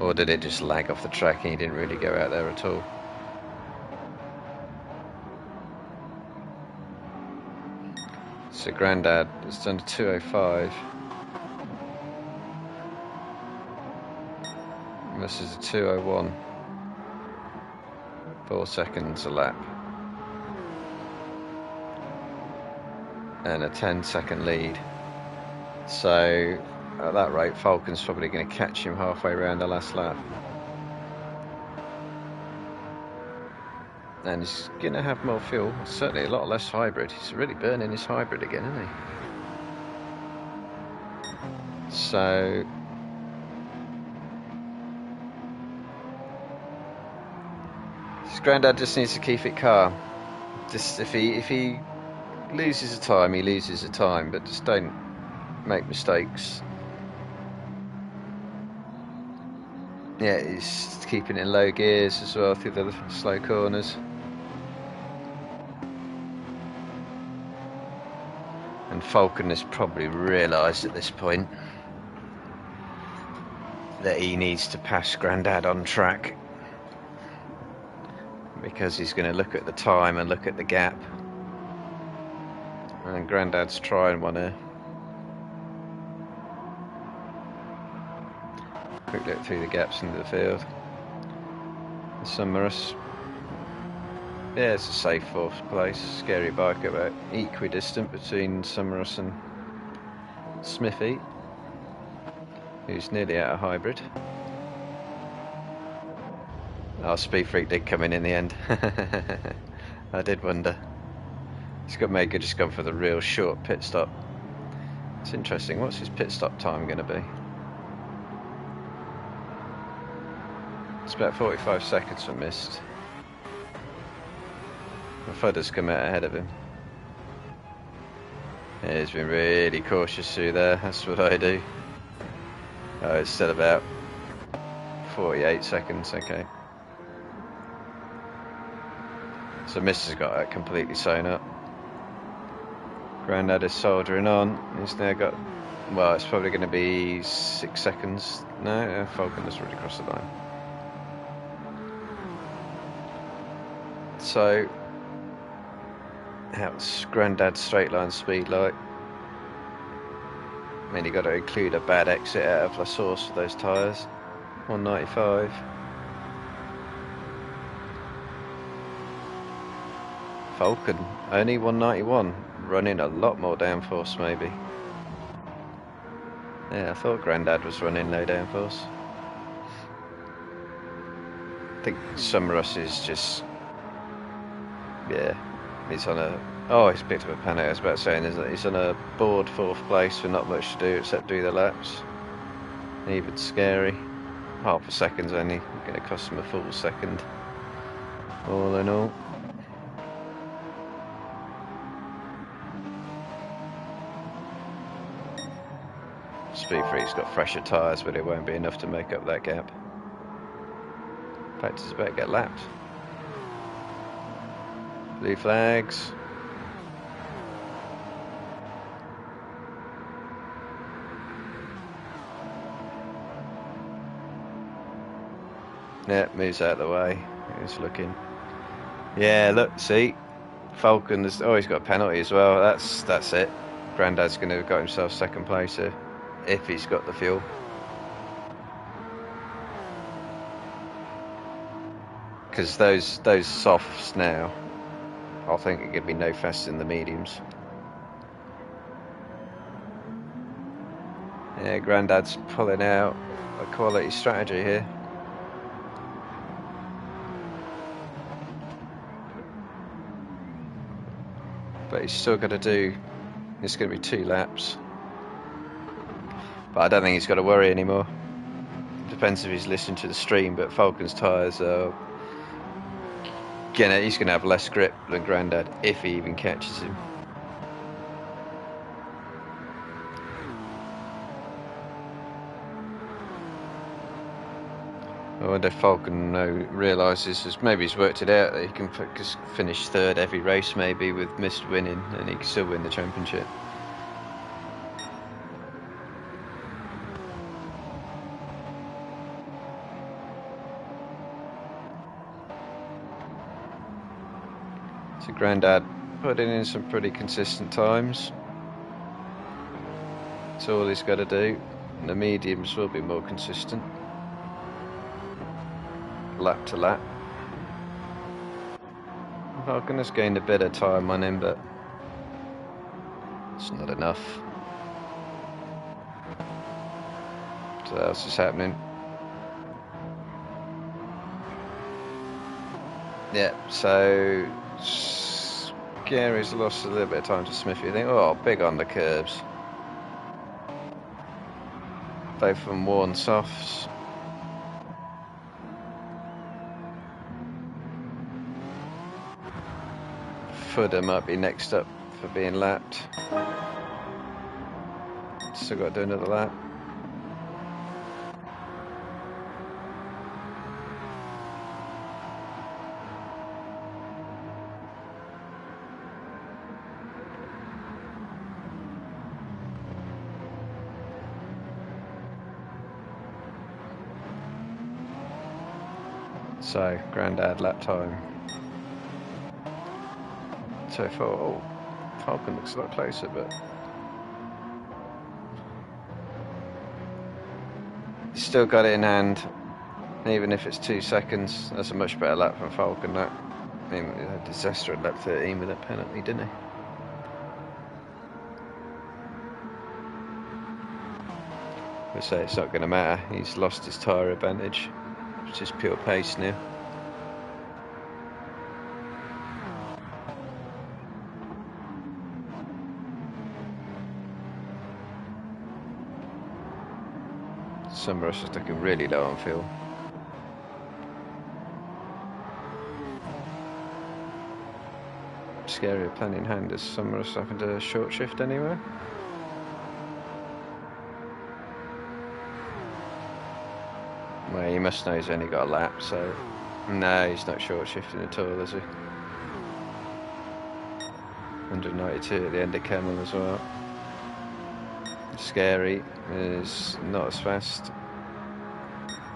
Or did it just lag off the track and he didn't really go out there at all? So Grandad has done a 2:05. This is a 2:01. 4 seconds a lap. And a 10-second lead. So at that rate, Falcon's probably going to catch him halfway around the last lap. And he's going to have more fuel, certainly a lot less hybrid. He's really burning his hybrid again, isn't he? So his Grandad just needs to keep it calm. Just if he loses a time, he loses a time, but just don't make mistakes. Yeah, he's keeping it in low gears as well through the slow corners. And Falcon has probably realised at this point that he needs to pass Grandad on track, because he's going to look at the time and look at the gap. And Grandad's trying one here. Quick look through the gaps into the field. Summerus. Yeah, it's a safe fourth place. Scary bike, about equidistant between Summerus and Smithy, who's nearly out of hybrid. Oh, Speed Freak did come in the end. I did wonder. He's got Mega just gone for the real short pit stop. It's interesting. What's his pit stop time going to be? It's about 45 seconds for missed. The Fudder's come out ahead of him. Yeah, he's been really cautious through there. That's what I do. Oh, it's still about 48 seconds. Okay. So Mist has got that completely sewn up. Grandad is soldering on. He's now got, well, it's probably going to be 6 seconds. No, Falcon doesn't really cross the line. So that's Grandad's straight line speed like. I mean, you got to include a bad exit out of La Source for those tyres. 195. Falcon only 191, running a lot more downforce maybe. Yeah, I thought Grandad was running low downforce. I think Summerus is just, yeah, he's on a, oh, he's picked up a penalty. I was about to say, he's on a board 4th place with not much to do except do the laps. Even scary. Half a second's only going to cost him a full second, all in all. Speed Freak's got fresher tyres, but it won't be enough to make up that gap. In fact, he's about to get lapped. Blue flags. Yeah, moves out of the way. He's looking. Yeah, look, see, Falcon has, oh, he's got a penalty as well. That's it. Grandad's going to have got himself second place here, if he's got the fuel. Because those softs now, I think are going to be no faster than the mediums. Yeah, Grandad's pulling out a quality strategy here. But he's still got to do, it's going to be 2 laps. But I don't think he's got to worry anymore. Depends if he's listening to the stream, but Falcon's tyres are he's going to have less grip than Grandad if he even catches him. I wonder if Falcon realises, maybe he's worked it out, that he can just finish 3rd every race maybe with Mist winning, and he can still win the championship. So Grandad putting in some pretty consistent times. That's all he's got to do. And the mediums will be more consistent. Lap to lap. Falcon has gained a bit of time on him, but it's not enough. So what else is happening? Yeah, so Gary's lost a little bit of time to Smithy. I think, oh, big on the curbs. Both of them worn softs. Footer might be next up for being lapped. Still got to do another lap. So, Grandad lap time. So far, oh, Falcon looks a lot closer, but he's still got it in hand, even if it's 2 seconds. That's a much better lap from Falcon. That, I mean, he had a disaster at lap 13 with that penalty, didn't he? I say it's not going to matter. He's lost his tyre advantage. It's just pure pace now. Summerus is looking really low on fuel. Scary plan in hand. Is Summerus having to short shift anywhere? Well, he must know he's only got a lap, so no, he's not short shifting at all, is he? 192 at the end of Camel as well. Scary is not as fast.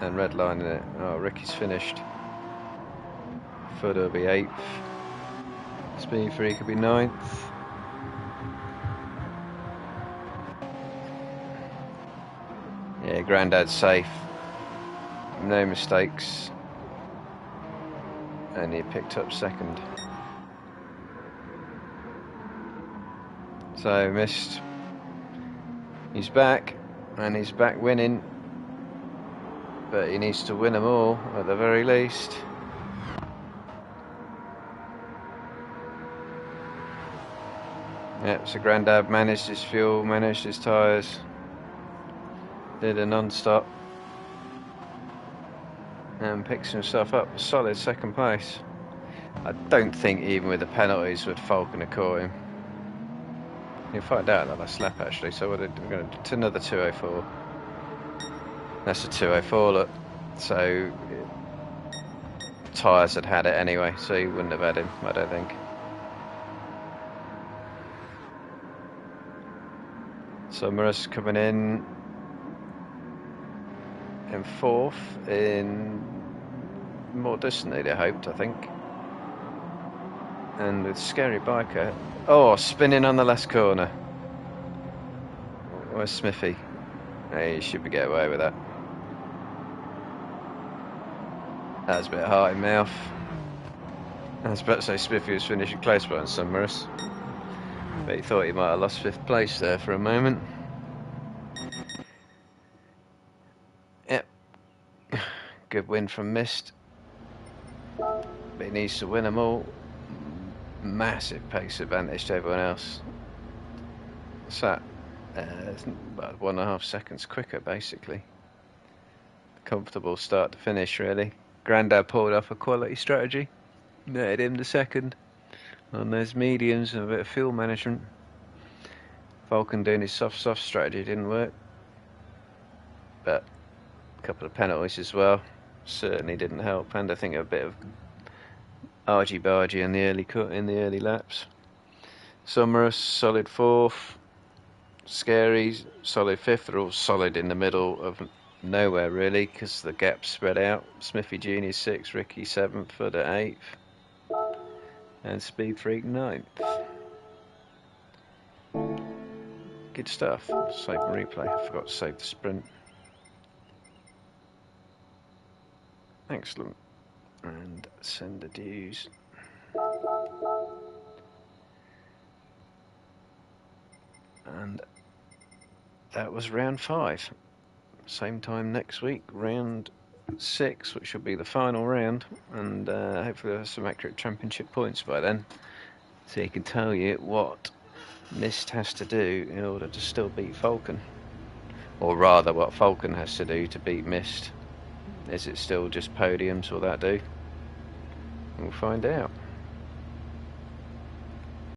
And redlining it. Oh, Ricky's finished. Footer will be 8th. Speed 3 could be 9th. Yeah, Grandad's safe. No mistakes. And he picked up 2nd. So, Mist. He's back. And he's back winning. But he needs to win them all, at the very least. Yep, so Grandad managed his fuel, managed his tyres. Did a non-stop. And picks himself up a solid 2nd place. I don't think even with the penalties would Falcon have caught him. You'll find out that last lap actually, so we're going to another 204. That's a 204, look. So tyres had it anyway, so he wouldn't have had him, I don't think. So Maris coming in 4th in more distance than they hoped, I think. And with Scary Biker, oh, spinning on the last corner. Where's Smithy? He should be getting away with that. That was a bit heart in mouth. I was about to say Smithy was finishing close behind Summerus, but he thought he might have lost 5th place there for a moment. Good win from Mist. But he needs to win them all. Massive pace advantage to everyone else. So, about 1.5 seconds quicker, basically. Comfortable start to finish, really. Grandad pulled off a quality strategy. Netted him the second on those mediums and a bit of fuel management. Vulcan doing his soft strategy didn't work, but a couple of penalties as well certainly didn't help, and I think a bit of argy-bargy in the early laps. Sommerus solid fourth, Scary solid fifth. They're all solid in the middle of nowhere really, because the gap's spread out. Smithy Jr. 6th, Ricky 7th, Foot at 8th, and Speed Freak 9th. Good stuff. Save the replay. I forgot to save the sprint. Excellent. And send the dues. And that was round 5. Same time next week, round 6, which will be the final round, and hopefully we'll have some accurate championship points by then, so he can tell you what Mist has to do in order to still beat Falcon, or rather what Falcon has to do to beat Mist. Is it still just podiums? Will that do? We'll find out.